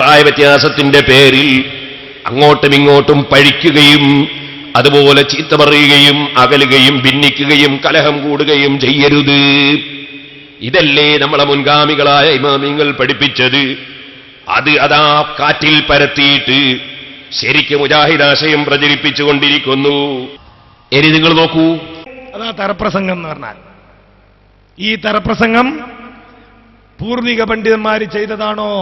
അഭിപ്രായ വ്യത്യാസത്തിന്റെ പേരിൽ അങ്ങോട്ടും ഇങ്ങോട്ടും പഴിക്കുകയും അതുപോലെ ചീത്ത പറയുകയും അകലുകയും ഭിന്നിക്കുകയും കലഹം കൂടുകയും ചെയ്യരുത്. ഇതല്ലേ നമ്മളെ മുൻഗാമികളായ ഇമാമിങ്ങൾ പഠിപ്പിച്ചത്. അതാ കാറ്റിൽ പരത്തിയിട്ട് ശരിക്കും മുജാഹിദാശയം പ്രചരിപ്പിച്ചുകൊണ്ടിരിക്കുന്നു. ഇനി നിങ്ങൾ നോക്കൂ, അതാ തറപ്രസംഗം എന്ന് പറഞ്ഞാൽ. ഈ തറപ്രസംഗം പൂർവിക പണ്ഡിതന്മാർ ചെയ്തതാണോ?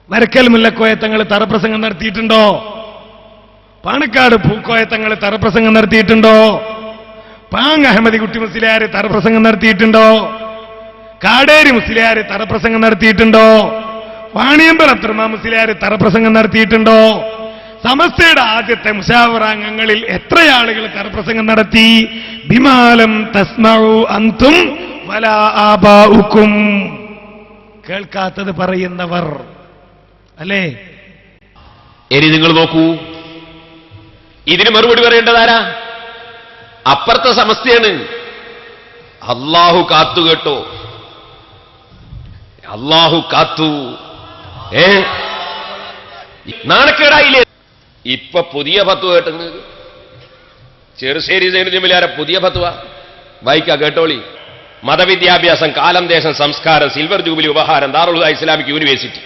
വരക്കൽ മുല്ലക്കോയത്തങ്ങൾ തറപ്രസംഗം നടത്തിയിട്ടുണ്ടോ? പാണക്കാട് പൂക്കോയത്തങ്ങൾ തറപ്രസംഗം നടത്തിയിട്ടുണ്ടോ? പാങ് അഹമ്മദി കുട്ടി മുസ്ലിയാർ തറപ്രസംഗം നടത്തിയിട്ടുണ്ടോ? കാടേരി മുസ്ലിയാർ തറപ്രസംഗം നടത്തിയിട്ടുണ്ടോ? വാണിയമ്പൽ അബ്ദുറഹ്മാൻ മുസ്ലിയാർ തറപ്രസംഗം നടത്തിയിട്ടുണ്ടോ? സമസ്തയുടെ ആദ്യത്തെ മുശാവറാംഗങ്ങളിൽ എത്ര ആളുകൾ തറപ്രസംഗം നടത്തി? ബിമാലം തസ്മഉ അൻതും വലാ ആബാഉകും. കേൾക്കാത്തത് പറയുന്നവർ അല്ലേ? ഇനി നിങ്ങൾ നോക്കൂ, ഇതിന് മറുപടി പറയേണ്ടതാരാ? അപ്പുറത്തെ സമസ്തയാണ്. അല്ലാഹു കാത്തു കേട്ടോ, അല്ലാഹു കാത്തു. നാണക്കേടായില്ലേ? ഇപ്പൊ പുതിയ ഫത്വ കേട്ടുന്നത് ചെറുശ്ശേരി സൈനുദ്ദീൻ പുതിയ ഫത്വ വായിക്കാ, കേട്ടോളി. മതവിദ്യാഭ്യാസം, കാലം, ദേശം, സംസ്കാരം, സിൽവർ ജൂബിലി ഉപഹാരം, ദാറുൽ ഹുദ ഇസ്ലാമിക് യൂണിവേഴ്സിറ്റി.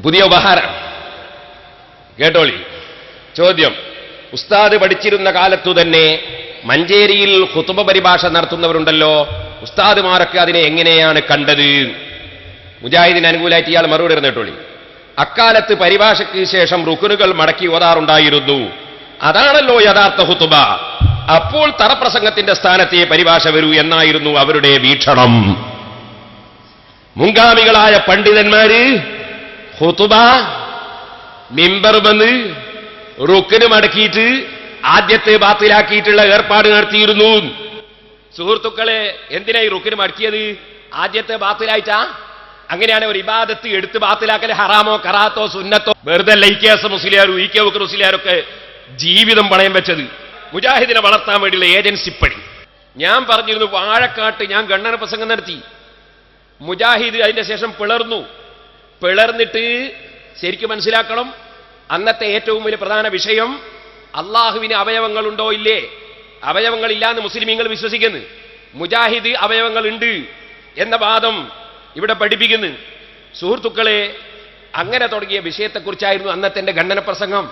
പുതിയ ഉപഹാരം കേട്ടോളി. ചോദ്യം: ഉസ്താദ് പഠിച്ചിരുന്ന കാലത്തു തന്നെ മഞ്ചേരിയിൽ ഖുതുബ പരിഭാഷ നടത്തുന്നവരുണ്ടല്ലോ, ഉസ്താദുമാരൊക്കെ അതിനെ എങ്ങനെയാണ് കണ്ടത്? മുജാഹിദിന് അനുകൂലമായിട്ട് ഇയാൾ മറുപടി ഇരുന്നിട്ടോളി. അക്കാലത്ത് പരിഭാഷയ്ക്ക് ശേഷം റുക്കുനുകൾ മടക്കി ഓതാറുണ്ടായിരുന്നു. അതാണല്ലോ യഥാർത്ഥ ഖുതുബ. അപ്പോൾ തറപ്രസംഗത്തിന്റെ സ്ഥാനത്തെ പരിഭാഷ വരൂ എന്നായിരുന്നു അവരുടെ വീക്ഷണം. മുൻഗാമികളായ പണ്ഡിതന്മാര് ഖുതുബ മിമ്പർ വന്ന് റുക്കിന് മടക്കിയിട്ട് ആദ്യത്തെ ബാത്തിലാക്കിയിട്ടുള്ള ഏർപ്പാട് നടത്തിയിരുന്നു. സുഹൃത്തുക്കളെ, എന്തിനാ ഈ റുക്കിന് മടക്കിയത്? ആദ്യത്തെ ബാത്തിലായിട്ടാ? അങ്ങനെയാണ് ഒരു ഇബാദത്ത് എടുത്ത് ബാത്തിലാക്കൽ ഹറാമോ കറാത്തോ സുന്നത്തോ? വെറുതെ ലൈക്കേസ് മുസ്ലിയാരും ഇ കെ ബക്കർ മുസ്ലിയാരൊക്കെ ജീവിതം പണയം വെച്ചത് മുജാഹിദിനെ വളർത്താൻ വേണ്ടിയുള്ള ഏജൻസി പണി. ഞാൻ പറഞ്ഞിരുന്നു, വാഴക്കാട്ട് ഞാൻ ഗണ്ണന പ്രസംഗം നടത്തി. മുജാഹിദ് അതിന്റെ ശേഷം പിളർന്നിട്ട് ശരിക്കും മനസ്സിലാക്കണം, അന്നത്തെ ഏറ്റവും വലിയ പ്രധാന വിഷയം അള്ളാഹുവിന് അവയവങ്ങളുണ്ടോ ഇല്ലേ? അവയവങ്ങളില്ലാന്ന് മുസ്ലിമീങ്ങൾ വിശ്വസിക്കുന്നു. മുജാഹിദ് അവയവങ്ങളുണ്ട് എന്ന വാദം ഇവിടെ പഠിപ്പിക്കുന്നു. സുഹൃത്തുക്കളെ, അങ്ങനെ തുടങ്ങിയ വിഷയത്തെക്കുറിച്ചായിരുന്നു അന്നത്തെ എന്റെ ഖണ്ഡന പ്രസംഗം.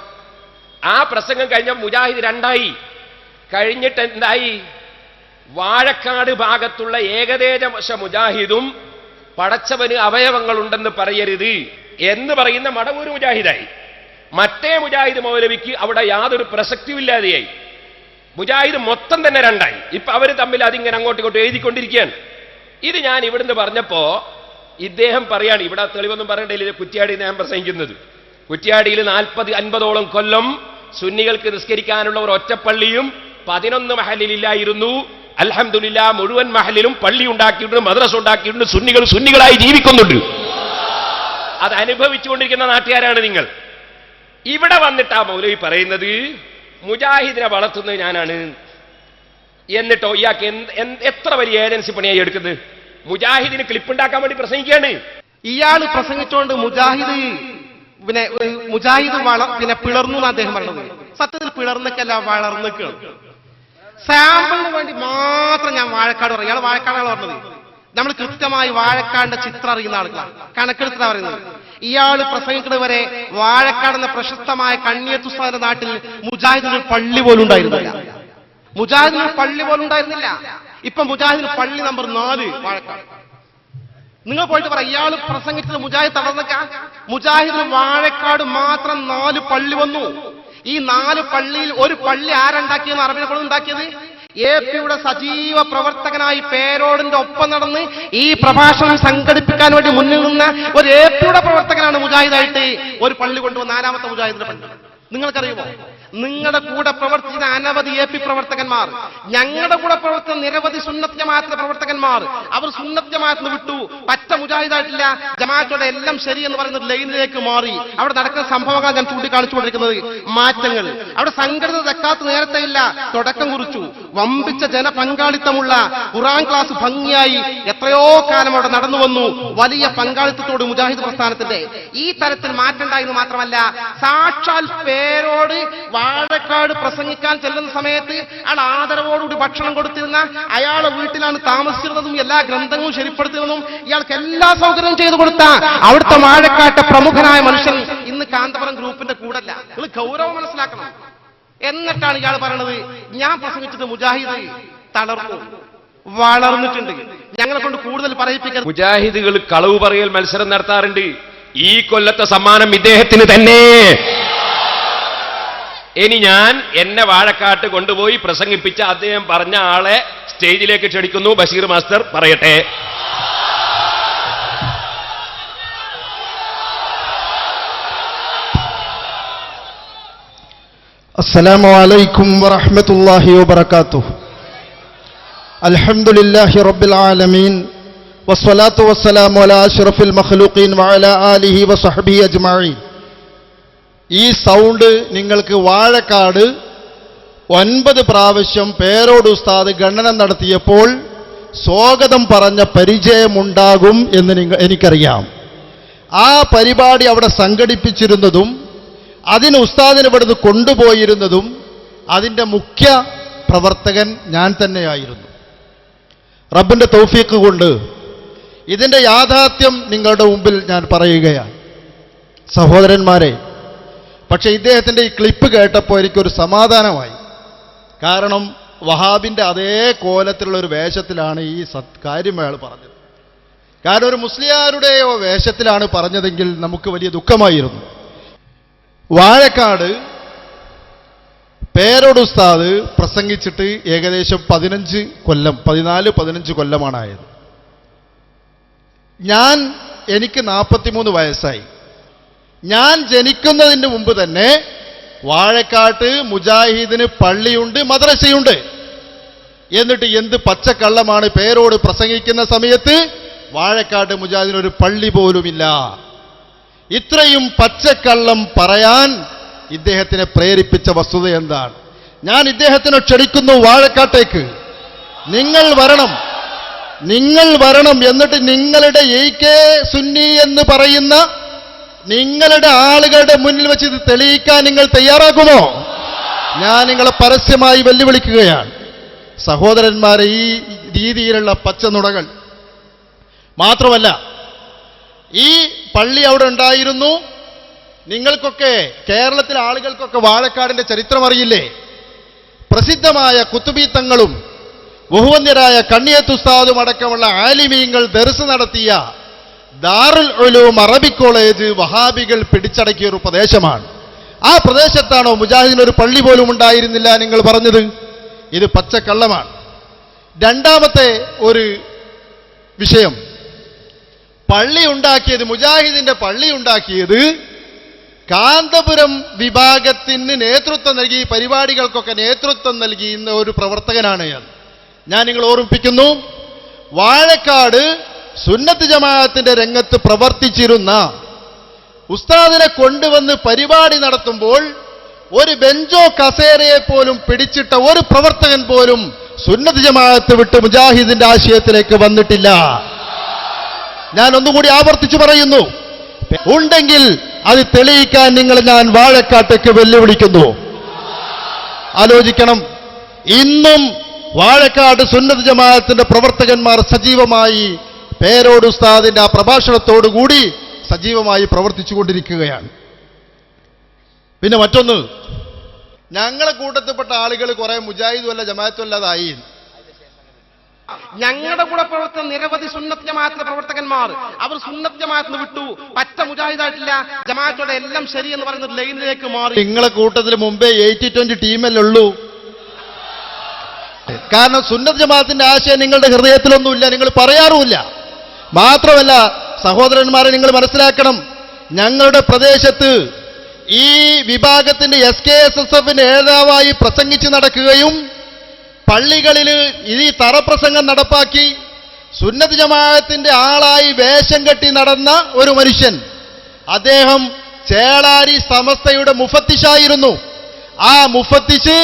ആ പ്രസംഗം കഴിഞ്ഞ മുജാഹിദ് രണ്ടായി. കഴിഞ്ഞിട്ട് എന്തായി? വാഴക്കാട് ഭാഗത്തുള്ള ഏകദേശ മുജാഹിദും പടച്ചവന് അവയവങ്ങളുണ്ടെന്ന് പറയരുത് എന്ന് പറയുന്ന മടവൂർ മുജാഹിദായി. മറ്റേ മുജാഹിദ് മൗലവിക്ക് അവിടെ യാതൊരു പ്രസക്തിയുമില്ലാതെയായി. മുജാഹിദ് മൊത്തം തന്നെ രണ്ടായി. ഇപ്പൊ അവര് തമ്മിൽ അതിങ്ങനെ അങ്ങോട്ടും ഇങ്ങോട്ടും എഴുതിക്കൊണ്ടിരിക്കുകയാണ്. ഇത് ഞാൻ ഇവിടുന്ന് പറഞ്ഞപ്പോ ഇദ്ദേഹം പറയാണ്, ഇവിടെ തെളിവൊന്നും പറയണ്ടില്ല, കുറ്റ്യാടിയിൽ ഞാൻ പ്രസംഗിക്കുന്നത്. കുറ്റ്യാടിയിൽ 40-50ഓളം കൊല്ലം സുന്നികൾക്ക് നിസ്കരിക്കാനുള്ള ഒരു ഒറ്റപ്പള്ളിയും 11 മഹലിലില്ലായിരുന്നു. അൽഹംദുലില്ലാ, മുഴുവൻ മഹലിലും പള്ളി ഉണ്ടാക്കിയിട്ടുണ്ട്, മദ്രസ ഉണ്ടാക്കിയിട്ടുണ്ട്. സുന്നികളായി ജീവിക്കുന്നുണ്ട്. അത് അനുഭവിച്ചുകൊണ്ടിരിക്കുന്ന നാട്ടുകാരാണ് നിങ്ങൾ. ഇവിടെ വന്നിട്ട് ആ മൗലവി പറയുന്നത് മുജാഹിദിനെ വളർത്തുന്നത് ഞാനാണ്. എന്നിട്ടോ ഇയാൾക്ക് എത്ര വലിയ ഏജൻസി പണിയായി എടുക്കുന്നത്? മുജാഹിദിന് ക്ലിപ്പുണ്ടാക്കാൻ വേണ്ടി പ്രസംഗിക്കുകയാണ്. ഇയാൾ പ്രസംഗിച്ചുകൊണ്ട് മുജാഹിദ് പിളർന്നു എന്ന് അദ്ദേഹം പറഞ്ഞത്. സത്യത്തിൽ പിളർന്നൊക്കെയല്ല, വളർന്നിക്കാണ്. സാമ്പിളിന് വേണ്ടി മാത്രം ഞാൻ വാഴക്കാട് പറയും. ഇയാൾ വാഴക്കാടാണ് പറഞ്ഞത്. നമ്മൾ കൃത്യമായി വാഴക്കാടിന്റെ ചിത്രം അറിയുന്ന ആളുകളാണ്, കണക്കെടുത്തിട്ടാ പറയുന്നത്. ഇയാൾ പ്രസംഗിക്കുന്നത് വരെ വാഴക്കാട് എന്ന പ്രശസ്തമായ കണ്ണിയത്തുസ്താദിന്റെ നാട്ടിൽ മുജാഹിദിന് പള്ളി പോലും ഉണ്ടായിരുന്നില്ല. ഇപ്പൊ മുജാഹിദിന് പള്ളി നമ്പർ 4 വാഴക്കാട്. നിങ്ങൾ പോയിട്ട് പറ, ഇയാൾ പ്രസംഗിച്ചത് മുജാഹിദ് തടർന്നേക്കാം. മുജാഹിദിന് വാഴക്കാട് മാത്രം 4 പള്ളി വന്നു. ഈ 4 പള്ളിയിൽ ഒരു പള്ളി ആരുണ്ടാക്കിയെന്ന് അറബിനെ കൊണ്ട് ഉണ്ടാക്കിയത്? APയുടെ സജീവ പ്രവർത്തകനായി പേരോടിന്റെ ഒപ്പം നടന്ന് ഈ പ്രഭാഷണം സംഘടിപ്പിക്കാൻ വേണ്ടി മുന്നിൽ നിന്ന ഒരു APയുടെ പ്രവർത്തകനാണ് മുജാഹിദായിട്ട് ഒരു പള്ളി കൊണ്ടുവന്ന 4ാമത്തെ മുജാഹിദിന്റെ പള്ളി. നിങ്ങൾക്കറിയുമോ? നിങ്ങളുടെ കൂടെ പ്രവർത്തിച്ച അനവധി AP പ്രവർത്തകന്മാർ, ഞങ്ങളുടെ കൂടെ പ്രവർത്തിച്ച നിരവധി സുന്നത്ത് ജമാഅത്തിന്റെ പ്രവർത്തകന്മാർ, അവർ സുന്നത്ത് ജമാഅത്തിന് വിട്ടു, പറ്റ മുജാഹിദായിട്ടില്ല, ജമാഅത്തോടെ എല്ലാം ശരിയെന്ന് പറയുന്ന ലൈനിലേക്ക് മാറി. അവിടെ നടക്കുന്ന സംഭവങ്ങൾ ഞാൻ ചൂണ്ടിക്കാണിച്ചുകൊണ്ടിരിക്കുന്നത് മാറ്റങ്ങൾ. അവിടെ സംഘടിത സക്കാത്ത് നേരത്തെ ഇല്ല, തുടക്കം കുറിച്ചു. വമ്പിച്ച ജനപങ്കാളിത്തമുള്ള ഖുർആൻ ക്ലാസ് ഭംഗിയായി എത്രയോ കാലം അവിടെ നടന്നു വന്നു. വലിയ പങ്കാളിത്തത്തോട് മുജാഹിദ് പ്രസ്ഥാനത്തിന്റെ ഈ തരത്തിൽ മാറ്റമുണ്ടായെന്ന് മാത്രമല്ല, സാക്ഷാൽ പേരോട് വാഴക്കാട് പ്രസംഗിക്കാൻ ചെല്ലുന്ന സമയത്ത് അയാൾ ആദരവോടുകൂടി ഭക്ഷണം കൊടുത്തിരുന്ന, അയാളെ വീട്ടിലാണ് താമസിച്ചിരുന്നതും എല്ലാ ഗ്രന്ഥങ്ങളും ശരിപ്പെടുത്തുന്നതും ഇയാൾക്ക് എല്ലാ സൗകര്യവും ചെയ്തു കൊടുത്ത അവിടുത്തെ വാഴക്കാട്ടെ പ്രമുഖനായ മനുഷ്യൻ ഇന്ന് കാന്തപുരം ഗ്രൂപ്പിന്റെ കൂടല്ല. നിങ്ങൾ ഗൗരവം മനസ്സിലാക്കണം. എന്നിട്ടാണ് ഇയാൾ പറയണത് ഞാൻ പ്രസംഗിച്ചിട്ട് മുജാഹിദ് തളർന്നു, വളർന്നിട്ടുണ്ട്, ഞങ്ങളെ കൊണ്ട് കൂടുതൽ പറയിപ്പിക്കരുത്. മുജാഹിദുകൾ കളവ് പറയൽ മത്സരം നടത്താറുണ്ട്. ഈ കൊല്ലത്തെ സമ്മാനം ഇദ്ദേഹത്തിന് തന്നെ. ഇനി ഞാൻ എന്നെ വാഴക്കാട്ട് കൊണ്ടുപോയി പ്രസംഗിപ്പിച്ച അദ്ദേഹം പറഞ്ഞ ആളെ സ്റ്റേജിലേക്ക് ക്ഷണിക്കുന്നു. ബഷീർ മാസ്റ്റർ പറയട്ടെ. അസ്സലാമു അലൈക്കും വറഹ്മത്തുള്ളാഹി വബറകാതുഹു. അൽഹംദുലില്ലാഹി റബ്ബിൽ ആലമീൻ വസ്സലാത്തു വസ്സലാമു അലാ അഷ്റഫിൽ മഖ്ലൂഖീൻ വഅലാ ആലിഹി വസഹ്ബിഹി അജ്മഈൻ. ഈ സൗണ്ട് നിങ്ങൾക്ക് വാഴക്കാട് 9 പ്രാവശ്യം പേരോട് ഉസ്താദ് ഗണനം നടത്തിയപ്പോൾ സ്വാഗതം പറഞ്ഞ പരിചയമുണ്ടാകും എന്ന് എനിക്കറിയാം. ആ പരിപാടി അവിടെ സംഘടിപ്പിച്ചിരുന്നതും അതിന് ഉസ്താദിനെ ഇവിടുന്ന് കൊണ്ടുപോയിരുന്നതും അതിൻ്റെ മുഖ്യ പ്രവർത്തകൻ ഞാൻ തന്നെയായിരുന്നു. റബ്ബിന്റെ തൗഫീഖ് കൊണ്ട് ഇതിൻ്റെ യാഥാർത്ഥ്യം നിങ്ങളുടെ മുമ്പിൽ ഞാൻ പറയുകയാണ് സഹോദരന്മാരെ. പക്ഷേ ഇദ്ദേഹത്തിൻ്റെ ഈ ക്ലിപ്പ് കേട്ടപ്പോൾ എനിക്കൊരു സമാധാനമായി. കാരണം വഹാബിൻ്റെ അതേ കോലത്തിലുള്ള ഒരു വേഷത്തിലാണ് ഈ കാര്യം അയാൾ പറഞ്ഞത്. കാരണം ഒരു മുസ്ലിയാരുടെയോ വേഷത്തിലാണ് പറഞ്ഞതെങ്കിൽ നമുക്ക് വലിയ ദുഃഖമായിരുന്നു. വാഴക്കാട് പേരോട് ഉസ്താദ് പ്രസംഗിച്ചിട്ട് ഏകദേശം 14-15 കൊല്ലമാണായത്. എനിക്ക് 43 വയസ്സായി. ഞാൻ ജനിക്കുന്നതിന് മുമ്പ് തന്നെ വാഴക്കാട്ട് മുജാഹിദിന് പള്ളിയുണ്ട്, മദ്രസയുണ്ട്. എന്നിട്ട് എന്ത് പച്ചക്കള്ളമാണ്, പേരോട് പ്രസംഗിക്കുന്ന സമയത്ത് വാഴക്കാട്ട് മുജാഹിദിനൊരു പള്ളി പോലുമില്ല. ഇത്രയും പച്ചക്കള്ളം പറയാൻ ഇദ്ദേഹത്തിനെ പ്രേരിപ്പിച്ച വസ്തുത എന്താണ്? ഞാൻ ഇദ്ദേഹത്തിനെ ക്ഷണിക്കുന്നു വാഴക്കാട്ടേക്ക്. നിങ്ങൾ വരണം. എന്നിട്ട് നിങ്ങളുടെ AK സുന്നി എന്ന് പറയുന്ന നിങ്ങളുടെ ആളുകളുടെ മുന്നിൽ വെച്ച് ഇത് തെളിയിക്കാൻ നിങ്ങൾ തയ്യാറാകുമോ? ഞാൻ നിങ്ങളെ പരസ്യമായി വെല്ലുവിളിക്കുകയാണ്. സഹോദരന്മാരെ, ഈ രീതിയിലുള്ള പച്ചനുണകൾ മാത്രമല്ല, ഈ പള്ളി അവിടെ ഉണ്ടായിരുന്നു. നിങ്ങൾക്കൊക്കെ, കേരളത്തിലെ ആളുകൾക്കൊക്കെ വാഴക്കാടിന്റെ ചരിത്രം അറിയില്ലേ? പ്രസിദ്ധമായ കുത്തുബി തങ്ങളും ബഹുവന്യരായ കണ്ണിയത്ത് ഉസ്താദും അടക്കമുള്ള ആലിമീങ്ങൾ ദർസ് നടത്തിയ ദാറുൽ ഉലൂം അറബിക് കോളേജ് വഹാബികൾ പിടിച്ചടക്കിയ ഒരു പ്രദേശമാണ്. ആ പ്രദേശത്താണോ മുജാഹിദിന് ഒരു പള്ളി പോലും ഉണ്ടായിരുന്നില്ല നിങ്ങൾ പറഞ്ഞത്? ഇത് പച്ചക്കള്ളമാണ്. രണ്ടാമത്തെ ഒരു വിഷയം, പള്ളി ഉണ്ടാക്കിയത്, മുജാഹിദിന്റെ പള്ളി ഉണ്ടാക്കിയത് കാന്തപുരം വിഭാഗത്തിന് നേതൃത്വം നൽകി, പരിപാടികൾക്കൊക്കെ നേതൃത്വം നൽകിയുന്ന ഒരു പ്രവർത്തകനാണ് ഞാൻ നിങ്ങൾ ഓർമ്മിപ്പിക്കുന്നു. വാഴക്കാട് സുന്നത്ത് ജമാഅത്തിന്റെ രംഗത്ത് പ്രവർത്തിച്ചിരുന്ന ഉസ്താദിനെ കൊണ്ടുവന്ന് പരിപാടി നടത്തുമ്പോൾ ഒരു ബെഞ്ചോ കസേരയെ പോലും പിടിച്ചിട്ട ഒരു പ്രവർത്തകൻ പോലും സുന്നത്ത് ജമാഅത്ത് വിട്ട് മുജാഹിദിന്റെ ആശയത്തിലേക്ക് വന്നിട്ടില്ല. ഞാൻ ഒന്നുകൂടി ആവർത്തിച്ചു പറയുന്നു, ഉണ്ടെങ്കിൽ അത് തെളിയിക്കാൻ ഞാൻ വാഴക്കാട്ടേക്ക് വെല്ലുവിളിക്കുന്നു. ആലോചിക്കണം. ഇന്നും വാഴക്കാട് സുന്നത്ത് ജമാഅത്തിന്റെ പ്രവർത്തകന്മാർ സജീവമായി പേരോട് ഉസ്താദിന്റെ ആ പ്രഭാഷണത്തോടുകൂടി സജീവമായി പ്രവർത്തിച്ചുകൊണ്ടിരിക്കുകയാണ്. പിന്നെ മറ്റൊന്ന്, ഞങ്ങളെ കൂട്ടത്തിൽപ്പെട്ട ആളുകൾ കുറെ മുജാഹിദും അല്ല ജമാഅത്തും അല്ലാതായി. ഞങ്ങളുടെ കൂടെ പ്രവർത്തിച്ച നിരവധി സുന്നത്ത് ജമാഅത്തിന്റെ പ്രവർത്തകന്മാർ, അവർ സുന്നത്ത് ജമാഅത്തിന് വിട്ടു, പറ്റ മുജാഹിദായിട്ടില്ല, ജമാഅത്തോടെ എല്ലാം ശരിയെന്ന് പറയുന്ന ലൈനിലേക്ക് മാറി. നിങ്ങളെ കൂട്ടത്തിൽ മുമ്പേ 80-20 ടീമല്ലേ ഉള്ളൂ. കാരണം സുന്നത്ത് ജമാഅത്തിന്റെ ആശയം നിങ്ങളുടെ ഹൃദയത്തിലൊന്നുമില്ല, നിങ്ങൾ പറയാറുമില്ല. മാത്രമല്ല സഹോദരന്മാരെ, നിങ്ങൾ മനസ്സിലാക്കണം, ഞങ്ങളുടെ പ്രദേശത്ത് ഈ വിഭാഗത്തിന്റെ SKSSF നേതാവായി പ്രസംഗിച്ച് നടക്കുകയും പള്ളികളിൽ ഈ തറപ്രസംഗം നടപ്പാക്കി സുന്നത്ത് ജമാഅത്തിന്റെ ആളായി വേഷം കെട്ടി നടന്ന ഒരു മനുഷ്യൻ. അദ്ദേഹം ചേളാരി സമസ്തയുടെ മുഫത്തിഷായിരുന്നു. ആ മുഫത്തിഷ്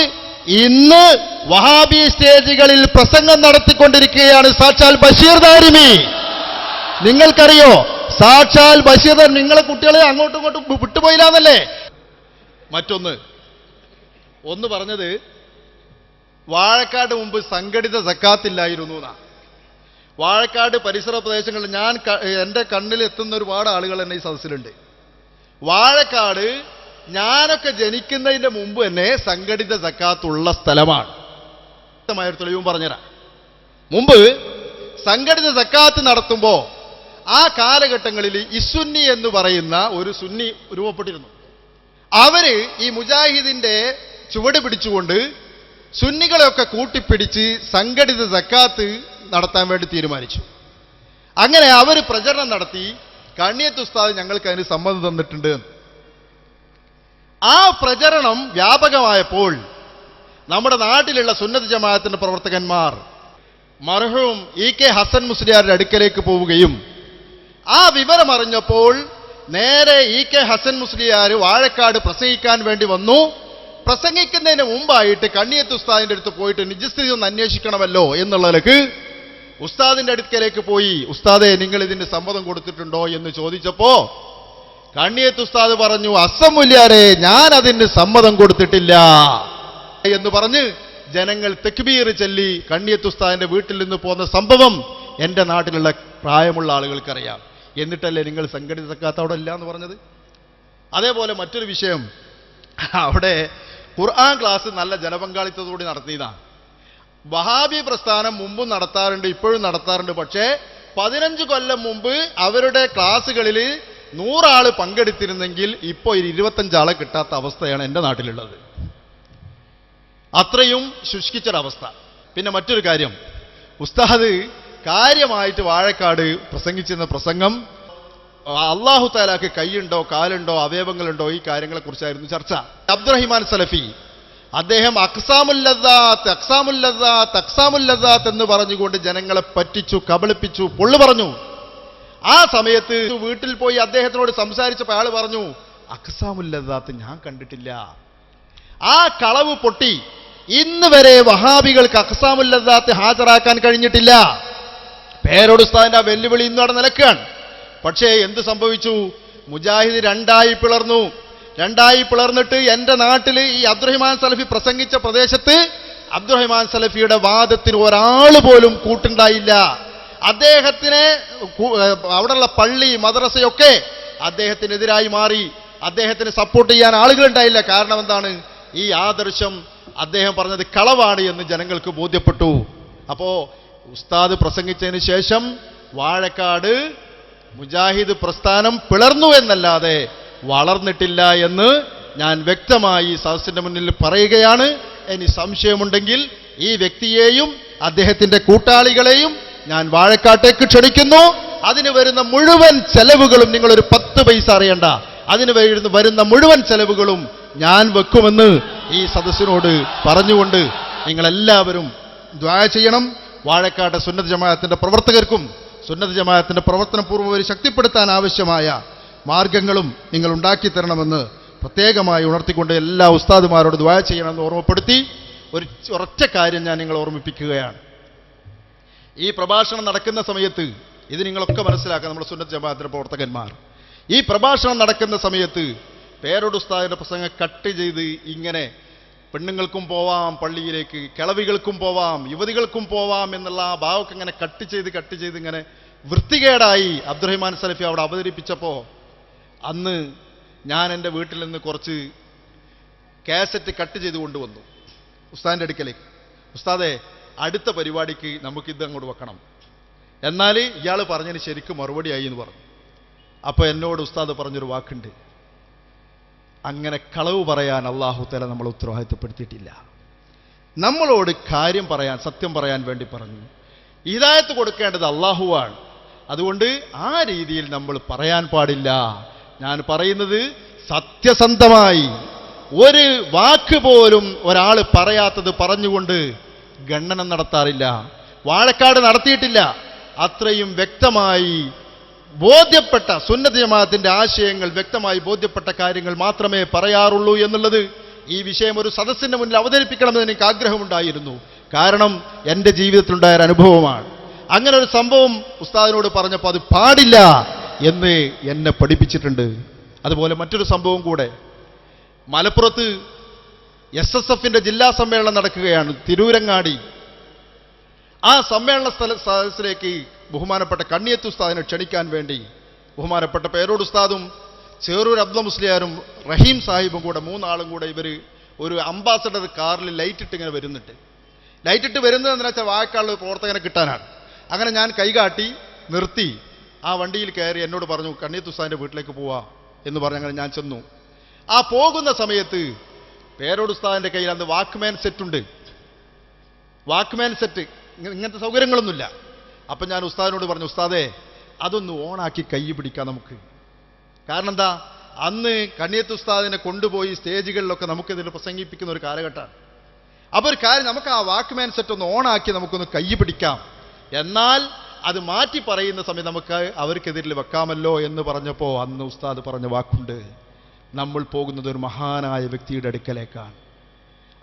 ഇന്ന് വഹാബി സ്റ്റേജുകളിൽ പ്രസംഗം നടത്തിക്കൊണ്ടിരിക്കുകയാണ്. സാക്ഷാൽ ബഷീർ ദാരിമി. നിങ്ങൾക്കറിയോ, സാക്ഷാൽ ബഷീർ, നിങ്ങളെ കുട്ടികളെ അങ്ങോട്ടും ഇങ്ങോട്ടും വിട്ടുപോയില്ലാന്നല്ലേ? ഒന്ന് പറഞ്ഞത് വാഴക്കാട് മുമ്പ് സംഘടിത സക്കാത്തില്ലായിരുന്നു എന്നാ. വാഴക്കാട് പരിസര പ്രദേശങ്ങളിൽ എൻ്റെ കണ്ണിൽ എത്തുന്ന ഒരുപാട് ആളുകൾ തന്നെ ഈ സദസ്സിലുണ്ട്. വാഴക്കാട് ഞാനൊക്കെ ജനിക്കുന്നതിന്റെ മുമ്പ് തന്നെ സംഘടിത സക്കാത്തുള്ള സ്ഥലമാണ്. വ്യക്തമായൊരു തെളിവും പറഞ്ഞുതരാം. മുമ്പ് സംഘടിത സക്കാത്ത് നടത്തുമ്പോൾ ആ കാലഘട്ടങ്ങളിൽ ഇസുന്നി എന്ന് പറയുന്ന ഒരു സുന്നി രൂപപ്പെട്ടിരുന്നു. അവര് ഈ മുജാഹിദിന്റെ ചുവട് പിടിച്ചുകൊണ്ട് സുന്നികളെയൊക്കെ കൂട്ടിപ്പിടിച്ച് സംഘടിത സക്കാത്ത് നടത്താൻ വേണ്ടി തീരുമാനിച്ചു. അങ്ങനെ അവർ പ്രചരണം നടത്തി. കണ്ണിയത്ത് ഉസ്താദ് ഞങ്ങൾക്ക് അതിന് സമ്മതം തന്നിട്ടുണ്ട്. ആ പ്രചരണം വ്യാപകമായപ്പോൾ നമ്മുടെ നാട്ടിലുള്ള സുന്നത്ത് ജമാഅത്തിന്റെ പ്രവർത്തകന്മാർ മർഹൂം EK ഹസൻ മുസ്ലിയാരുടെ അടുക്കലേക്ക് പോവുകയും ആ വിവരം അറിഞ്ഞപ്പോൾ നേരെ EK ഹസൻ മുസ്ലിയാർ വാഴക്കാട് പ്രസംഗിക്കാൻ വേണ്ടി വന്നു. പ്രസംഗിക്കുന്നതിന് മുമ്പായിട്ട് കണ്ണിയത്ത് ഉസ്താദിന്റെ അടുത്ത് പോയിട്ട് നിജസ്ഥിതി ഒന്ന് അന്വേഷിക്കണമല്ലോ എന്നുള്ളതിലേക്ക് ഉസ്താദിന്റെ അടുക്കലേക്ക് പോയി. ഉസ്താദെ, നിങ്ങൾ ഇതിന് സമ്മതം കൊടുത്തിട്ടുണ്ടോ എന്ന് ചോദിച്ചപ്പോ കണ്ണിയത്ത് ഉസ്താദ് പറഞ്ഞു, അസമുല്യാരെ, ഞാൻ അതിന് സമ്മതം കൊടുത്തിട്ടില്ല എന്ന് പറഞ്ഞ് ജനങ്ങൾ തക്ബീർ ചൊല്ലി കണ്ണിയത്ത് ഉസ്താദിന്റെ വീട്ടിൽ നിന്ന് പോന്ന സംഭവം എന്റെ നാട്ടിലുള്ള പ്രായമുള്ള ആളുകൾക്കറിയാം. എന്നിട്ടല്ലേ നിങ്ങൾ സംഘടിത സക്കാത്ത് അവിടെ ഇല്ല എന്ന് പറഞ്ഞത്? അതേപോലെ മറ്റൊരു വിഷയം, അവിടെ ഖുർആൻ ക്ലാസ് നല്ല ജനപങ്കാളിത്തത്തോടെ നടത്തിയതാണ്. വഹാബി പ്രസ്ഥാനം മുമ്പും നടത്താറുണ്ട്, ഇപ്പോഴും നടത്താറുണ്ട്. പക്ഷേ 15 കൊല്ലം മുമ്പ് അവരുടെ ക്ലാസ്സുകളിൽ 100 ആള് പങ്കെടുത്തിരുന്നെങ്കിൽ ഇപ്പോൾ 25 ആളെ കിട്ടാത്ത അവസ്ഥയാണ് എൻ്റെ നാട്ടിലുള്ളത്. അത്രയും ശുഷ്കിച്ചൊരവസ്ഥ. പിന്നെ മറ്റൊരു കാര്യം, ഉസ്താദ് കാര്യമായിട്ട് വാഴക്കാട് പ്രസംഗിച്ചിരുന്ന പ്രസംഗം അല്ലാഹു തആലാക്ക് കൈയുണ്ടോ കാലുണ്ടോ അവയവങ്ങളുണ്ടോ ഈ കാര്യങ്ങളെക്കുറിച്ചായിരുന്നു ചർച്ച. അബ്ദുറഹിമാൻ സലഫി അദ്ദേഹം അക്സാമുല്ലദാത്ത് എന്ന് പറഞ്ഞുകൊണ്ട് ജനങ്ങളെ പറ്റിച്ചു, കബളിപ്പിച്ചു, പൊള്ളു പറഞ്ഞു. ആ സമയത്ത് വീട്ടിൽ പോയി അദ്ദേഹത്തിനോട് സംസാരിച്ചപ്പോൾ അയാൾ പറഞ്ഞു, അക്സാമുല്ലദാത്ത് ഞാൻ കണ്ടിട്ടില്ല. ആ കളവ് പൊട്ടി ഇന്ന് വരെ വഹാബികൾക്ക് അക്സാമുല്ലദാത്ത് ഹാജരാക്കാൻ കഴിഞ്ഞിട്ടില്ല. പേരോട് ഉസ്താദിന്റെ ആ വെല്ലുവിളി ഇന്ന് അവിടെ നിലക്കാണ്. പക്ഷേ എന്ത് സംഭവിച്ചു? മുജാഹിദ് രണ്ടായി പിളർന്നിട്ട് എൻ്റെ നാട്ടിൽ ഈ അബ്ദുറഹിമാൻ സലഫി പ്രസംഗിച്ച പ്രദേശത്ത് അബ്ദുറഹിമാൻ സലഫിയുടെ വാദത്തിന് ഒരാൾ പോലും കൂട്ടുണ്ടായില്ല. അദ്ദേഹത്തിനെ അവിടെയുള്ള പള്ളി മദ്രസയൊക്കെ അദ്ദേഹത്തിനെതിരായി മാറി. അദ്ദേഹത്തിന് സപ്പോർട്ട് ചെയ്യാൻ ആളുകളുണ്ടായില്ല. കാരണം എന്താണ്? ഈ ആദർശം അദ്ദേഹം പറഞ്ഞത് കളവാണ് എന്ന് ജനങ്ങൾക്ക് ബോധ്യപ്പെട്ടു. അപ്പോ ഉസ്താദ് പ്രസംഗിച്ചതിന് ശേഷം വാഴക്കാട് മുജാഹിദ് പ്രസ്ഥാനം പിളർന്നു എന്നല്ലാതെ വളർന്നിട്ടില്ല എന്ന് ഞാൻ വ്യക്തമായി സദസ്സിന്റെ മുന്നിൽ പറയുകയാണ്. ഇനി സംശയമുണ്ടെങ്കിൽ ഈ വ്യക്തിയെയും അദ്ദേഹത്തിന്റെ കൂട്ടാളികളെയും ഞാൻ വാഴക്കാട്ടേക്ക് ക്ഷണിക്കുന്നു. അതിന് വരുന്ന മുഴുവൻ ചെലവുകളും നിങ്ങളൊരു 10 പൈസ അറിയണ്ട, അതിന് വരുന്ന മുഴുവൻ ചെലവുകളും ഞാൻ വെക്കുമെന്ന് ഈ സദസ്സിനോട് പറഞ്ഞുകൊണ്ട് നിങ്ങളെല്ലാവരും ദുആ ചെയ്യണം. വാഴക്കാട് സുന്നത്ത് ജമാഅത്തിന്റെ പ്രവർത്തകർക്കും സുന്നത്ത് ജമാഅത്തിന്റെ പ്രവർത്തന പൂർവ്വം ശക്തിപ്പെടുത്താൻ ആവശ്യമായ മാർഗങ്ങളും നിങ്ങൾ ഉണ്ടാക്കി തരണമെന്ന് പ്രത്യേകമായി ഉണർത്തിക്കൊണ്ട് എല്ലാ ഉസ്താദുമാരോട് ദുആ ചെയ്യണമെന്ന് ഓർമ്മപ്പെടുത്തി ഒരൊറ്റ കാര്യം ഞാൻ നിങ്ങളെ ഓർമ്മിപ്പിക്കുകയാണ്. ഈ പ്രഭാഷണം നടക്കുന്ന സമയത്ത് ഇത് നിങ്ങളൊക്കെ മനസ്സിലാക്കുക, നമ്മുടെ സുന്നത്ത് ജമാഅത്തിന്റെ പ്രവർത്തകന്മാർ, ഈ പ്രഭാഷണം നടക്കുന്ന സമയത്ത് പേരോട് ഉസ്താദിന്റെ പ്രസംഗം കട്ട് ചെയ്ത് ഇങ്ങനെ പെണ്ണുങ്ങൾക്കും പോവാം പള്ളിയിലേക്ക്, കിളവികൾക്കും പോവാം, യുവതികൾക്കും പോവാം എന്നുള്ള ആ ഭാവമൊക്കെ ഇങ്ങനെ കട്ട് ചെയ്ത് ഇങ്ങനെ വൃത്തികേടായി അബ്ദുറഹിമാൻ സലഫി അവിടെ അവതരിപ്പിച്ചപ്പോൾ അന്ന് ഞാൻ എൻ്റെ വീട്ടിൽ നിന്ന് കുറച്ച് കാസറ്റ് കട്ട് ചെയ്ത് കൊണ്ടുവന്നു ഉസ്താദിൻ്റെ അടുക്കലേക്ക്. ഉസ്താദെ, അടുത്ത പരിപാടിക്ക് നമുക്കിത് അങ്ങോട്ട് വെക്കണം, എന്നാൽ ഇയാൾ പറഞ്ഞതിന് ശരിക്കും മറുപടിയായി എന്ന് പറഞ്ഞു. അപ്പോൾ എന്നോട് ഉസ്താദ് പറഞ്ഞൊരു വാക്കുണ്ട്, അങ്ങനെ കളവ് പറയാൻ അല്ലാഹു തആല നമ്മളെ ഉത്തരവാദിത്തപ്പെടുത്തിയിട്ടില്ല. നമ്മളോട് കാര്യം പറയാൻ, സത്യം പറയാൻ വേണ്ടി പറഞ്ഞു. ഹിദായത്ത് കൊടുക്കേണ്ടത് അല്ലാഹുവാണ്. അതുകൊണ്ട് ആ രീതിയിൽ നമ്മൾ പറയാൻ പാടില്ല. ഞാൻ പറയുന്നത് സത്യസന്ധമായി ഒരു വാക്ക് പോലും ഒരാൾ പറയാത്തത് പറഞ്ഞുകൊണ്ട് ഖണ്ഡനം നടത്താറില്ല. വാഴക്കാട് നടത്തിയിട്ടില്ല. അത്രയും വ്യക്തമായി ബോധ്യപ്പെട്ട സുന്നത്ത് ജമാഅത്തിന്റെ ആശയങ്ങൾ വ്യക്തമായി ബോധ്യപ്പെട്ട കാര്യങ്ങൾ മാത്രമേ പറയാറുള്ളൂ എന്നുള്ളത് ഈ വിഷയം ഒരു സദസ്സിന്റെ മുന്നിൽ അവതരിപ്പിക്കണമെന്ന് എനിക്ക് ആഗ്രഹമുണ്ടായിരുന്നു. കാരണം എൻ്റെ ജീവിതത്തിലുണ്ടായ ഒരു അനുഭവമാണ്. അങ്ങനെ ഒരു സംഭവം ഉസ്താദിനോട് പറഞ്ഞപ്പോൾ അത് പാടില്ല എന്ന് എന്നെ പഠിപ്പിച്ചിട്ടുണ്ട്. അതുപോലെ മറ്റൊരു സംഭവം കൂടെ, മലപ്പുറത്ത് SSFന്റെ ജില്ലാ സമ്മേളനം നടക്കുകയാണ് തിരൂരങ്ങാടി. ആ സമ്മേളന സദസ്സിലേക്ക് ബഹുമാനപ്പെട്ട കണ്ണിയത്ത് ഉസ്താദിനെ ക്ഷണിക്കാൻ വേണ്ടി ബഹുമാനപ്പെട്ട പേരോട് ഉസ്താദും ചേറൂർ അബ്ദുൽ മുസ്ലിയാരും റഹീം സാഹിബും കൂടെ മൂന്നാളും കൂടെ ഇവർ ഒരു അംബാസഡർ കാറിൽ ലൈറ്റിട്ട് ഇങ്ങനെ വരുന്നുണ്ട്. ലൈറ്റിട്ട് വരുന്നത് എന്താ വെച്ചാൽ വാഴക്കാടുള്ള പ്രവർത്തകനെ കിട്ടാനാണ്. അങ്ങനെ ഞാൻ കൈകാട്ടി നിർത്തി. ആ വണ്ടിയിൽ കയറി എന്നോട് പറഞ്ഞു കണ്ണിയത്ത് ഉസ്താദിന്റെ വീട്ടിലേക്ക് പോവാ എന്ന് പറഞ്ഞ് അങ്ങനെ ഞാൻ ചെന്നു. ആ പോകുന്ന സമയത്ത് പേരോട് ഉസ്താദിന്റെ കയ്യിൽ അന്ന് വാക്ക്മാൻ സെറ്റുണ്ട്. വാക്ക്മാൻ സെറ്റ് ഇങ്ങനത്തെ സൗകര്യങ്ങളൊന്നുമില്ല. അപ്പം ഞാൻ ഉസ്താദിനോട് പറഞ്ഞു, ഉസ്താദേ അതൊന്ന് ഓണാക്കി കൈ പിടിക്കാം നമുക്ക്. കാരണം എന്താ, അന്ന് കണ്ണിയത്ത് ഉസ്താദിനെ കൊണ്ടുപോയി സ്റ്റേജുകളിലൊക്കെ നമുക്കിതിൽ പ്രസംഗിപ്പിക്കുന്ന ഒരു കാലഘട്ടമാണ്. അപ്പോൾ ഒരു കാര്യം, നമുക്ക് ആ വാക്ക്മാൻ സെറ്റ് ഒന്ന് ഓണാക്കി നമുക്കൊന്ന് കൈ പിടിക്കാം, എന്നാൽ അത് മാറ്റി പറയുന്ന സമയത്ത് നമുക്ക് അവർക്കെതിരിൽ വെക്കാമല്ലോ എന്ന് പറഞ്ഞപ്പോൾ അന്ന് ഉസ്താദ് പറഞ്ഞ വാക്കുണ്ട്, നമ്മൾ പോകുന്നത് ഒരു മഹാനായ വ്യക്തിയുടെ അടുക്കലേക്കാണ്,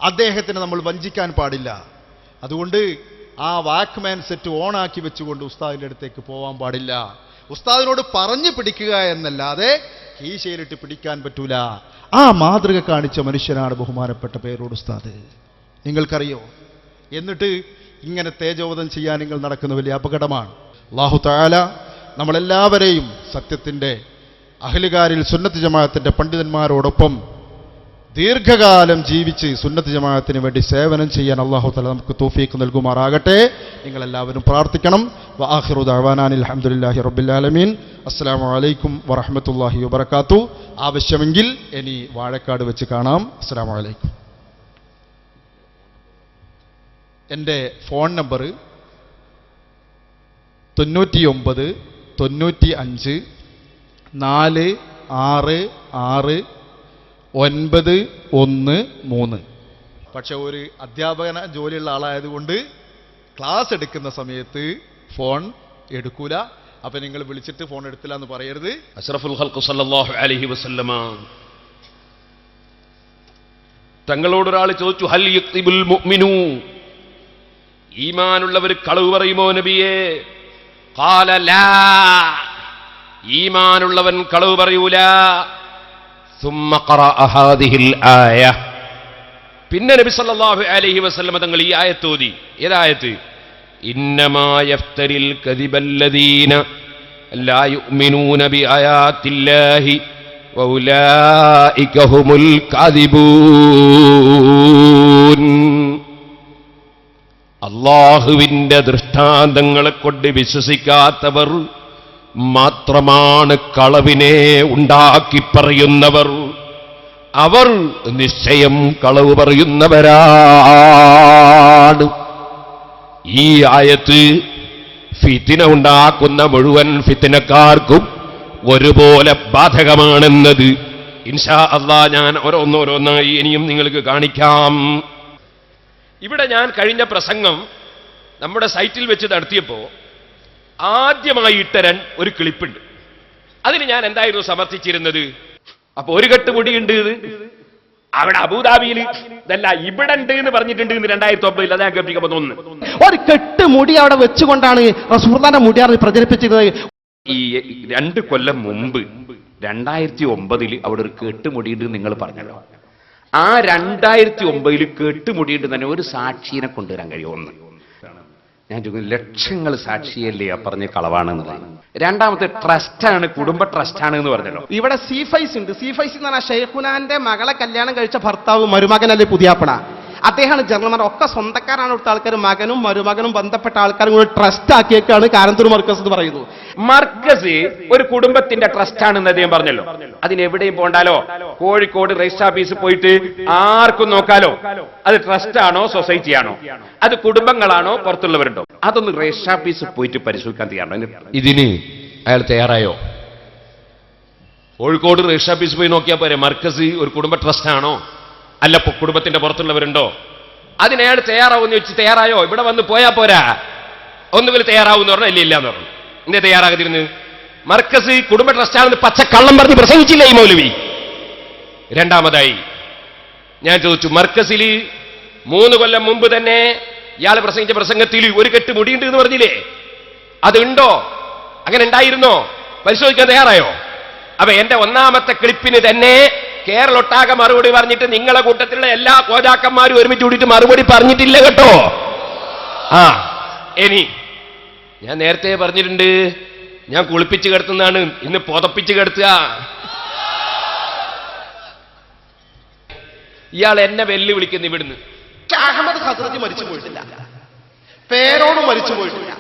അദ്ദേഹത്തിന് നമ്മൾ വഞ്ചിക്കാൻ പാടില്ല. അതുകൊണ്ട് ആ വാക്ക്മാൻ സെറ്റ് ഓണാക്കി വെച്ചുകൊണ്ട് ഉസ്താദിൻ്റെ അടുത്തേക്ക് പോകാൻ പാടില്ല. ഉസ്താദിനോട് പറഞ്ഞു പിടിക്കുക എന്നല്ലാതെ കീശയിലിട്ട് പിടിക്കാൻ പറ്റൂല. ആ മാതൃക കാണിച്ച മനുഷ്യനാണ് ബഹുമാനപ്പെട്ട പേരോട് ഉസ്താദ്. നിങ്ങൾക്കറിയോ? എന്നിട്ട് ഇങ്ങനെ തേജോവധം ചെയ്യാൻ നിങ്ങൾ നടക്കുന്ന വലിയ അപകടമാണ്. അല്ലാഹു തആല നമ്മളെല്ലാവരെയും സത്യത്തിൻ്റെ അഹ്ലുകാരിൽ സുന്നത്ത് ജമാഅത്തിന്റെ പണ്ഡിതന്മാരോടൊപ്പം ദീർഘകാലം ജീവിച്ച് സുന്നത്ത് ജമാഅത്തിന് വേണ്ടി സേവനം ചെയ്യാൻ അല്ലാഹു തആല നമുക്ക് തൗഫീഖ് നൽകുമാറാകട്ടെ. നിങ്ങളെല്ലാവരും പ്രാർത്ഥിക്കണം. വആഖിറു ദഅവാനാ അൽഹംദുലില്ലാഹി റബ്ബിൽ ആലമീൻ. അസ്സലാമു അലൈക്കും വറഹ്മത്തുള്ളാഹി വബറകാതുഹു. ആവശ്യമെങ്കിൽ ഇനി വാഴക്കാട് വെച്ച് കാണാം. അസ്സലാമു അലൈക്കും. എൻ്റെ ഫോൺ നമ്പർ 99 95 466 913. പക്ഷെ ഒരു അധ്യാപകന ജോലിയുള്ള ആളായതുകൊണ്ട് ക്ലാസ് എടുക്കുന്ന സമയത്ത് ഫോൺ എടുക്കൂല. അപ്പൊ നിങ്ങൾ വിളിച്ചിട്ട് ഫോൺ എടുത്തില്ല എന്ന് പറയരുത്. അഷ്റഫുൽ ഖൽഖ് സല്ലല്ലാഹു അലൈഹി വസല്ലമ തങ്ങളോടൊരാൾ ചോദിച്ചു, ഹൽ യക്തിബുൽ മുഅ്മിനു, ഈമാനുള്ളവർ കളവ് പറയുമോ നബിയേ? ഖാല ലാ, ഈമാനുള്ളവൻ കളവ് പറയൂല. സുമ്മ ഖറഅ ഹാദിഹിൽ ആയ, പിന്നെ നബി സല്ലല്ലാഹു അലൈഹി വസല്ലമ തങ്ങൾ ഈ ആയത്ത് ഓതി. ഏതായത്ത്? ഇന്നമാ യഫ്തരിൽ കദിബല്ലദീന ലാ യുഅ്മിനൂന ബിആയാത്തില്ലാഹി വഉലൈക ഹുമുൽ കാദിബൂൻ. അല്ലാഹുവിന്റെ ദൃഷ്ടാന്തങ്ങളെ കൊണ്ട് വിശ്വസിക്കാത്തവർ മാത്രമാണ് കളവിനെ ഉണ്ടാക്കി പറയുന്നവർ. അവർ നിശ്ചയം കളവ് പറയുന്നവരാണ്. ഈ ആയത്ത് ഫിത്ന ഉണ്ടാക്കുന്ന മുഴുവൻ ഫിത്നക്കാർക്കും ഒരുപോലെ ബാധകമാണെന്നത് ഇൻഷാ അല്ലാഹ് ഞാൻ ഓരോന്നോരോന്നായി ഇനിയും നിങ്ങൾക്ക് കാണിക്കാം. ഇവിടെ ഞാൻ കഴിഞ്ഞ പ്രസംഗം നമ്മുടെ സൈറ്റിൽ വെച്ച് നടത്തിയപ്പോൾ ആദ്യമായി ഇട്ടരൻ ഒരു ക്ലിപ്പുണ്ട്. അതിന് ഞാൻ എന്തായിരുന്നു സമർത്ഥിച്ചിരുന്നത്? അപ്പൊ ഒരു കെട്ട് മുടിയുണ്ട്, അവിടെ അബൂദാബിയിൽ ഇതല്ല ഇവിടെ ഉണ്ട് എന്ന് പറഞ്ഞിട്ടുണ്ട്. 2009 അതാ കേൾപ്പിക്കാൻ തോന്നുന്നു. ഒരു കെട്ട് മുടി അവിടെ വെച്ചുകൊണ്ടാണ് റസൂലുള്ളാഹിന്റെ മുടിയാണ് പ്രചരിപ്പിച്ചിരുന്നത്. ഈ 2 കൊല്ലം മുമ്പ് 2009 അവിടെ ഒരു കെട്ടുമുടിയുണ്ട് നിങ്ങൾ പറഞ്ഞല്ലോ. ആ 2009 കെട്ടുമുടിയുണ്ട് തന്നെ ഒരു സാക്ഷിയെ കൊണ്ടുവരാൻ കഴിയുമെന്ന് ഞാൻ ചോദിക്കുന്നു. ലക്ഷങ്ങൾ സാക്ഷിയല്ലേ ആ പറഞ്ഞ കളവാണെന്നുള്ളത്. രണ്ടാമത്തെ ട്രസ്റ്റാണ്, കുടുംബ ട്രസ്റ്റാണ് എന്ന് പറഞ്ഞല്ലോ. ഇവിടെ സീഫൈസ് ഉണ്ട്. സീഫൈസ് എന്ന് പറഞ്ഞാൽ ഷെയ്ഖുനാന്റെ മകളെ കല്യാണം കഴിച്ച ഭർത്താവ് മരുമകനല്ലേ പുതിയാപ്പണ. അദ്ദേഹമാണ് ജനറൽമാർ. ഒക്കെ സ്വന്തക്കാരാണ് ഇവിടുത്തെ ആൾക്കാർ. മകനും മരുമകനും ബന്ധപ്പെട്ട ആൾക്കാരും കൂടി ട്രസ്റ്റ് ആക്കിയേക്കാണ് കാരന്തൂർ മർക്കസ് എന്ന് പറയുന്നു. മർക്കസ് ഒരു കുടുംബത്തിന്റെ ട്രസ്റ്റാണെന്ന് അദ്ദേഹം പറഞ്ഞല്ലോ. അതിനെവിടെയും പോണ്ടാലോ. കോഴിക്കോട് രജിസ്റ്റർ ഓഫീസിൽ പോയിട്ട് ആർക്കും നോക്കാലോ അത് ട്രസ്റ്റാണോ സൊസൈറ്റിയാണോ, അത് കുടുംബങ്ങളാണോ പുറത്തുള്ളവരുണ്ടോ. അതൊന്ന് രജിസ്റ്റർ ഓഫീസിൽ പോയിട്ട് പരിശോധിക്കാൻ തയ്യാറാണോ? ഇതിന് അയാൾ തയ്യാറായോ? കോഴിക്കോട് രജിസ്റ്റർ ഓഫീസ് പോയി നോക്കിയാൽ പോരെ മർക്കസ് ഒരു കുടുംബ ട്രസ്റ്റാണോ അല്ല കുടുംബത്തിന്റെ പുറത്തുള്ളവരുണ്ടോ? അതിനയാൾ തയ്യാറാവുമെന്ന് വെച്ച് തയ്യാറായോ? ഇവിടെ വന്ന് പോയാ പോരാ, ഒന്നുകിൽ തയ്യാറാവൂന്ന് പറഞ്ഞാൽ ഇല്ല എന്ന് പറഞ്ഞു. എന്നെ തയ്യാറാകത്തിരുന്ന് മർക്കസ് കുടുംബ ട്രസ്റ്റാണെന്ന് പച്ചക്കള്ളം പറഞ്ഞ് പ്രസംഗിച്ചില്ല ഈ മൗലവി. രണ്ടാമതായി ഞാൻ ചോദിച്ചു, മർക്കസിൽ 3 കൊല്ലം മുമ്പ് തന്നെ ഇയാൾ പ്രസംഗിച്ച പ്രസംഗത്തിൽ ഒരു കെട്ട് മുടിയുണ്ട് എന്ന് പറഞ്ഞില്ലേ, അതുണ്ടോ? അങ്ങനെ ഉണ്ടായിരുന്നോ? പരിശോധിക്കാൻ തയ്യാറായോ? അപ്പൊ എന്റെ ഒന്നാമത്തെ ക്ലിപ്പിന് തന്നെ കേരളൊട്ടാകെ മറുപടി പറഞ്ഞിട്ട് നിങ്ങളെ കൂട്ടത്തിലുള്ള എല്ലാ കോജാക്കന്മാരും ഒരുമിച്ച് കൂടിയിട്ട് മറുപടി പറഞ്ഞിട്ടില്ല കേട്ടോ. ഇനി ഞാൻ നേരത്തെ പറഞ്ഞിട്ടുണ്ട്, ഞാൻ കുളിപ്പിച്ച് കിടത്തുന്നതാണ്, ഇന്ന് പുതപ്പിച്ച് കിടത്തുക. ഇയാൾ എന്നെ വെല്ലുവിളിക്കുന്നു ഇവിടുന്ന്. അഹമ്മദ് ഹസ്രജി മരിച്ചു പോയിട്ടില്ല, പേരോട് മരിച്ചു പോയിട്ടില്ല,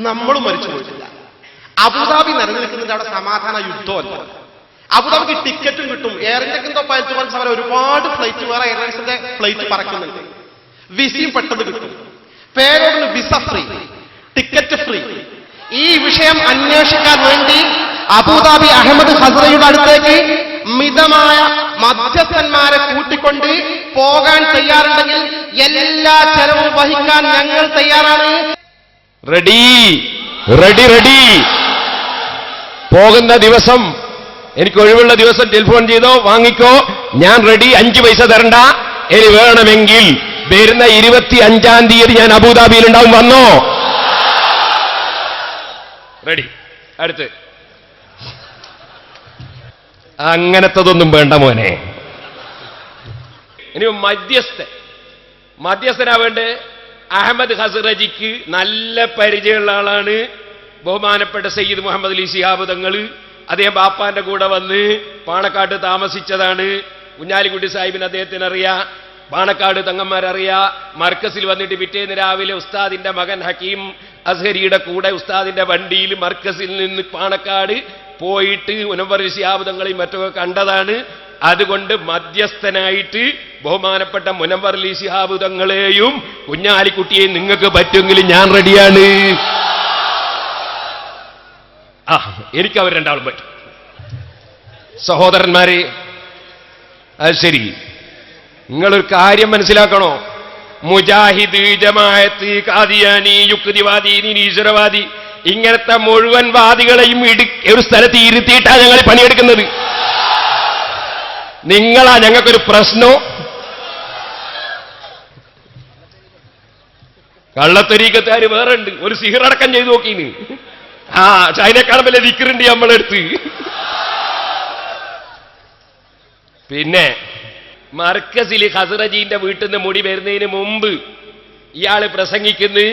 നമ്മളും മരിച്ചു പോയിട്ടില്ല. അബുദാബി നിലനിൽക്കുന്നതിന്റെ അവിടെ സമാധാന യുദ്ധമല്ല. അബുദാബിക്ക് ടിക്കറ്റും കിട്ടും. എയർ ഇന്ത്യക്കെന്തോ പൈലറ്റ് പറഞ്ഞ സമയം ഒരുപാട് ഫ്ലൈറ്റ് വേറെ എയർലൈൻസിന്റെ ഫ്ലൈറ്റ് പറക്കുന്നുണ്ട്. വിസയും പെട്ടെന്ന് കിട്ടും. പേരോടിന് വിസ ഫ്രീ, ടിക്കറ്റ് ഫ്രീ. ഈ വിഷയം അന്വേഷിക്കാൻ വേണ്ടി അബുദാബി അഹമ്മദ് ഹസ്രയുടെ അടുത്തേക്ക് മിതമായ മധ്യസ്ഥന്മാരെ കൂട്ടിക്കൊണ്ട് പോകാൻ തയ്യാറുണ്ടെങ്കിൽ എല്ലാ ചെലവും വഹിക്കാൻ ഞങ്ങൾ തയ്യാറാണ്. Ready ready ready. പോകുന്ന ദിവസം എനിക്ക് ഒഴിവുള്ള ദിവസം ടെലിഫോൺ ചെയ്തോ, വാങ്ങിക്കോ, ഞാൻ റെഡി. 5 പൈസ തരണ്ട. ഇനി വേണമെങ്കിൽ വരുന്ന 25-ാം തീയതി ഞാൻ അബുദാബിയിൽ ഉണ്ടാവും, വന്നോ? റെഡി. അടുത്ത് അങ്ങനത്തതൊന്നും വേണ്ട മോനെ. ഇനി മധ്യസ്ഥനാ വേണ്ടേ? അഹമ്മദ് ഹസ്രജിക്ക് നല്ല പരിചയമുള്ള ആളാണ് ബഹുമാനപ്പെട്ട സയ്യിദ് മുഹമ്മദ് അലി ശിഹാബ് തങ്ങൾ. അദ്ദേഹം ബാപ്പാന്റെ കൂടെ വന്ന് പാണക്കാട് താമസിച്ചതാണ്. കുഞ്ഞാലിക്കുട്ടി സാഹിബിന് അദ്ദേഹത്തിന് അറിയാം, പാണക്കാട് തങ്ങന്മാരറിയാം. മർക്കസിൽ വന്നിട്ട് പിറ്റേന്ന് രാവിലെ ഉസ്താദിന്റെ മകൻ ഹക്കീം അസ്ഹരിയുടെ കൂടെ ഉസ്താദിന്റെ വണ്ടിയിൽ മർക്കസിൽ നിന്ന് പാണക്കാട് പോയിട്ട് മുനവ്വർ ശിഹാബ് തങ്ങളെയും മറ്റൊക്കെ കണ്ടതാണ്. അതുകൊണ്ട് മധ്യസ്ഥനായിട്ട് ബഹുമാനപ്പെട്ട മുനവ്വർ അലി ശിഹാബ് തങ്ങളെയും കുഞ്ഞാലിക്കുട്ടിയെയും നിങ്ങൾക്ക് പറ്റുമെങ്കിൽ ഞാൻ റെഡിയാണ്. എനിക്ക് അവർ രണ്ടാളും പറ്റും. സഹോദരന്മാരെ, അത് ശരി, നിങ്ങളൊരു കാര്യം മനസ്സിലാക്കണോ? മുജാഹിദ്, ജമാഅത്ത്, ഖാദിയാനി, യുക്തിവാദി, നിരീശ്വരവാദി, ഇങ്ങനത്തെ മുഴുവൻ വാദികളെയും ഒരു സ്ഥലത്ത് ഇരുത്തിയിട്ടാണ് ഞങ്ങൾ പണിയെടുക്കുന്നത്. നിങ്ങളാ ഞങ്ങൾക്കൊരു പ്രശ്നോ? കള്ളത്തരീക്കത്തുകാർ വേറെ ഉണ്ട്, ഒരു സിഹിറടക്കം ചെയ്തു നോക്കീന്. അതിനേക്കാളും വലിയ ദിക്റുണ്ട് നമ്മളെടുത്ത്. പിന്നെ മർക്കസിൽ ഹസ്രജീന്റെ വീട്ടിൽ നിന്ന് മുടി വരുന്നതിന് മുമ്പ് ഇയാള് പ്രസംഗിക്കുന്നു,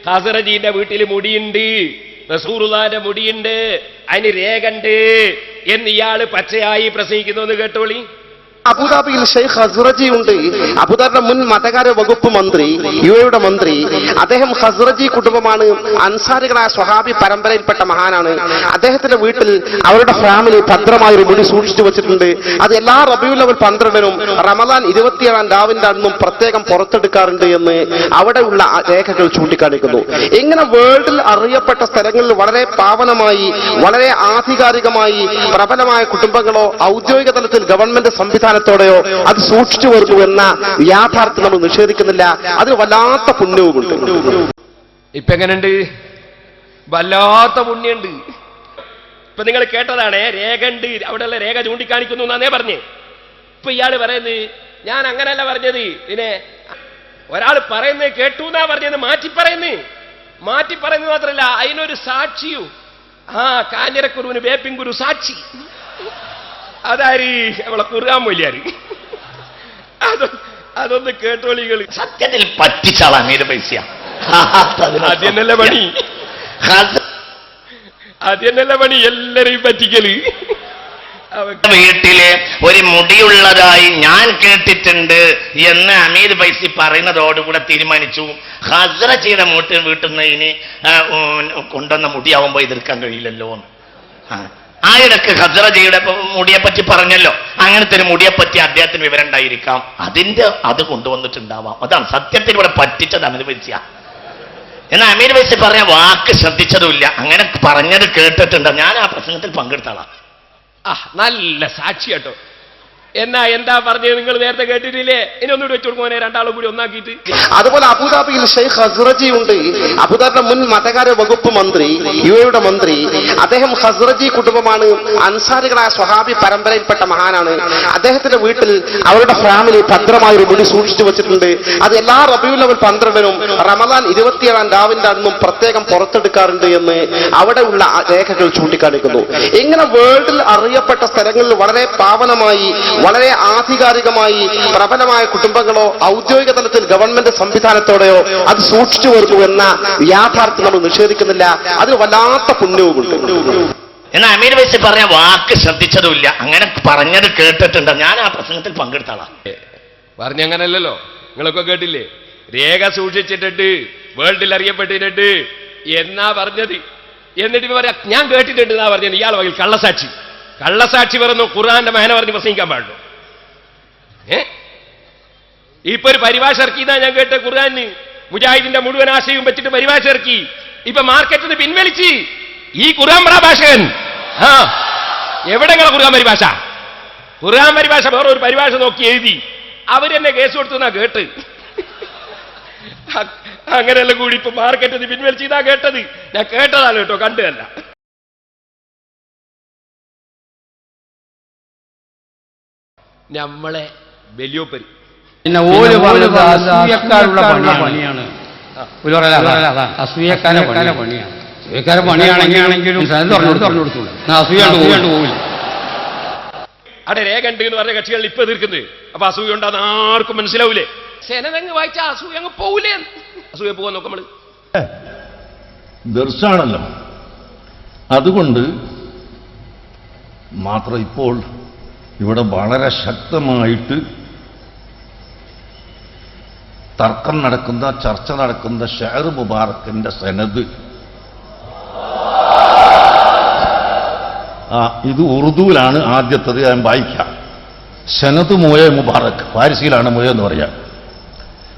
ഹസ്രജീന്റെ വീട്ടിൽ മുടിയുണ്ട്, റസൂലുള്ളാഹിന്റെ മുടിയുണ്ട്, അതിന് രേഖണ്ട് എന്ന് ഇയാള് പച്ചയായി പ്രസംഗിക്കുന്നു. കേട്ടോളി. അബുദാബിയിൽ ഷെയ്ഖ് ഹസ്റജി ഉണ്ട്. അബുദാബിയുടെ മുൻ മതകാര്യ വകുപ്പ് മന്ത്രി, യുഎയുടെ മന്ത്രി. അദ്ദേഹം ഹസ്റജി കുടുംബമാണ്. അൻസാരികളായ സ്വഹാബി പരമ്പരയിൽപ്പെട്ട മഹാനാണ്. അദ്ദേഹത്തിന്റെ വീട്ടിൽ അവരുടെ ഫാമിലി ഭദ്രമായൊരു മുടി സൂക്ഷിച്ചു വെച്ചിട്ടുണ്ട്. അത് എല്ലാ റബീഉൽ അവൽ 12-നും റമദാൻ 27-ാം രാവിന്റെ അന്നും പ്രത്യേകം പുറത്തെടുക്കാറുണ്ട് എന്ന് അവിടെയുള്ള രേഖകൾ ചൂണ്ടിക്കാണിക്കുന്നു. ഇങ്ങനെ വേൾഡിൽ അറിയപ്പെട്ട സ്ഥലങ്ങളിൽ വളരെ പാവനമായി, വളരെ ആധികാരികമായി പ്രബലമായ കുടുംബങ്ങളോ ഔദ്യോഗിക തലത്തിൽ ഗവൺമെന്റ് സംവിധാനം ോടെയോ അത് സൂക്ഷിച്ചു വരുന്നു എന്ന യാഥാർത്ഥ്യം നമ്മൾ നിഷേധിക്കുന്നില്ല. അതിന് വല്ലാത്ത പുണ്യവുമുണ്ട്. ഇപ്പൊ എങ്ങനെയുണ്ട്? വല്ലാത്ത പുണ്യുണ്ട്. ഇപ്പൊ നിങ്ങൾ കേട്ടതാണ്, രേഖ ഉണ്ട്, അവിടെയുള്ള രേഖ ചൂണ്ടിക്കാണിക്കുന്നു എന്നാന്നേ പറഞ്ഞേ. ഇപ്പൊ ഇയാള് പറയുന്നത് ഞാൻ അങ്ങനെയല്ല പറഞ്ഞത്, പിന്നെ ഒരാൾ പറയുന്നത് കേട്ടു എന്നാ പറഞ്ഞത്. മാറ്റി പറയുന്നത് മാത്രമല്ല, അതിനൊരു സാക്ഷിയും. കാഞ്ഞിരക്കുരുവിന് വേപ്പിൻകുരു സാക്ഷി. അതാര്? അവളെ ഖുർആൻ മൊഴിയാര്. അതൊന്ന് കേട്ടോളികൾ. സത്യത്തിൽ പറ്റിച്ചാളാ മീര പൈസ. അതന്നെയല്ല പണി, എല്ലാരെയും പറ്റിക്കല്. വീട്ടില് ഒരു മുടിയുള്ളതായി ഞാൻ കേട്ടിട്ടുണ്ട് എന്ന് അമീർ പൈസി പറയുന്നതോടുകൂടെ തീരുമാനിച്ചു, ഹസ്രജിയുടെ വീട്ടിൽ നിന്ന് ഇനി കൊണ്ടുവന്ന മുടിയാവുമ്പോ എതിർക്കാൻ കഴിയില്ലല്ലോ. ആ ഇടക്ക് ഹസ്രജിയുടെ മുടിയെപ്പറ്റി പറഞ്ഞല്ലോ, അങ്ങനത്തെ ഒരു മുടിയെപ്പറ്റി അദ്ദേഹത്തിന് വിവരം ഉണ്ടായിരിക്കാം, അത് കൊണ്ടുവന്നിട്ടുണ്ടാവാം. അതാണ് സത്യത്തിൽ ഇവിടെ പറ്റിച്ചത് അമീർ പൈസ. എന്നാൽ അമീർ പൈസ പറഞ്ഞ വാക്ക് ശ്രദ്ധിച്ചതുമില്ല, അങ്ങനെ പറഞ്ഞത് കേട്ടിട്ടുണ്ട്. ഞാൻ ആ പ്രസംഗത്തിൽ പങ്കെടുത്ത ആളാ. നല്ല സാക്ഷി കേട്ടോ. എന്നാ എന്താ പറഞ്ഞത് നിങ്ങൾ നേരത്തെ കേട്ടിട്ടില്ലേ? ഇനി ഒന്നുകൂടി വെച്ചു കൊടുക്കുമോനെ, രണ്ടാളും കൂടി ഒന്നാക്കിയിട്ട്. അതുപോലെ അബുദാബിയിൽ ഷെയ്ഖ് ഹസ്റജി ഉണ്ട്. അബുദാബിയുടെ മുൻ മതകാര്യ വകുപ്പ് മന്ത്രി, യുഎയുടെ മന്ത്രി. അദ്ദേഹം ഹസ്റജി കുടുംബമാണ്. അൻസാരികളായ സ്വഹാബി പരമ്പരയിൽപ്പെട്ട മഹാനാണ്. അദ്ദേഹത്തിന്റെ വീട്ടിൽ അവരുടെ ഫാമിലി ഭദ്രമായൊരു മുടി സൂക്ഷിച്ചു വെച്ചിട്ടുണ്ട്. അത് എല്ലാ റബീഉൽ അവൽ 12-നും റമദാൻ 27-ാം രാവിന്റെ അന്നും പ്രത്യേകം പുറത്തെടുക്കാറുണ്ട് എന്ന് അവിടെയുള്ള രേഖകൾ ചൂണ്ടിക്കാണിക്കുന്നു. ഇങ്ങനെ വേൾഡിൽ അറിയപ്പെട്ട സ്ഥലങ്ങളിൽ വളരെ പാവനമായി, വളരെ ആധികാരികമായി പ്രബലമായ കുടുംബങ്ങളോ ഔദ്യോഗിക തലത്തിൽ ഗവൺമെന്റ് സംവിധാനത്തോടെയോ അത് സൂക്ഷിച്ചു വരുന്നു എന്ന യാഥാർത്ഥ്യം നമ്മൾ നിഷേധിക്കുന്നില്ല. അതിന് വല്ലാത്ത പുണ്യവുമുണ്ട്. എന്നാൽ അമീർ വൈസി പറഞ്ഞ വാക്ക് ശ്രദ്ധിച്ചതുമില്ല. അങ്ങനെ പറഞ്ഞത് കേട്ടിട്ടുണ്ട്. ഞാൻ ആ പ്രസംഗത്തിൽ പങ്കെടുത്താളാ. പറഞ്ഞങ്ങനല്ലോ, നിങ്ങളൊക്കെ കേട്ടില്ലേ? രേഖ സൂക്ഷിച്ചിട്ടുണ്ട്, വേൾഡിൽ അറിയപ്പെട്ടിട്ടുണ്ട് എന്നാ പറഞ്ഞത്. എന്നിട്ട് പറയാ ഞാൻ കേട്ടിട്ടുണ്ട് എന്നാ പറഞ്ഞത്. ഇയാൾ വകയിൽ കള്ളസാക്ഷി പറഞ്ഞു. ഖുർആന്റെ മഹന പറഞ്ഞ് പ്രസംഗിക്കാൻ പാടുള്ളൂ. ഇപ്പൊ ഒരു പരിഭാഷ ഇറക്കിയതാ ഞാൻ കേട്ട. ഖുർആന് മുജാഹിദിന്റെ മുഴുവൻ ആശയവും വെച്ചിട്ട് പരിഭാഷ ഇറക്കി. ഇപ്പൊ മാർക്കറ്റിൽ നിന്ന് പിൻവലിച്ച് ഈ ഖുർആൻ ഭാഷകൻ. എവിടെങ്ങളെ ഖുർആൻ പരിഭാഷ? ഖുർആൻ പരിഭാഷ വേറെ ഒരു പരിഭാഷ നോക്കി എഴുതി അവരെന്നെ കേസ് കൊടുത്തുന്നാ കേട്ട്. അങ്ങനെയെല്ലാം കൂടി ഇപ്പൊ മാർക്കറ്റിൽ നിന്ന് പിൻവലിച്ച് ഇതാ കേട്ടത്. ഞാൻ കേട്ടതാണ് കേട്ടോ, കണ്ടതല്ല. നമ്മളെ വലിയോപ്പരി പിന്നെ ഓല് പറഞ്ഞത് അസൂയക്കാരുടെ പണിയാണ്. അസൂയക്കാരുടെ പണിയാണ്. അസൂയക്കാരുടെ പണിയാണെങ്കിലും പറഞ്ഞു കൊടുത്തു. അസൂയാണ്ട് പോകില്ല. അവിടെ രേഖ ഉണ്ട് എന്ന് പറഞ്ഞ കക്ഷികൾ ഇപ്പൊ എതിർക്കുന്നത്. അപ്പൊ അസൂയ ഉണ്ടാന്ന് ആർക്കും മനസ്സിലാവൂലേ? സെനതങ്ങ് വായിച്ചാൽ അസൂയ അങ്ങ് പോകൂലേ? അസൂയ പോകാൻ നോക്കാം നമ്മള്. ദർശാണല്ലോ. അതുകൊണ്ട് മാത്രം ഇപ്പോൾ ഇവിടെ വളരെ ശക്തമായിട്ട് തർക്കം നടക്കുന്ന, ചർച്ച നടക്കുന്ന ഷെയർ മുബാറക്കിന്റെ സനദ്, ഇത് ഉറുദുവിലാണ് ആദ്യത്തത്. ഞാൻ വായിക്കാം. സനദ് മോയെ മുബാറക്, ഫാരിസിയിലാണ് മോയ എന്ന് പറയാം.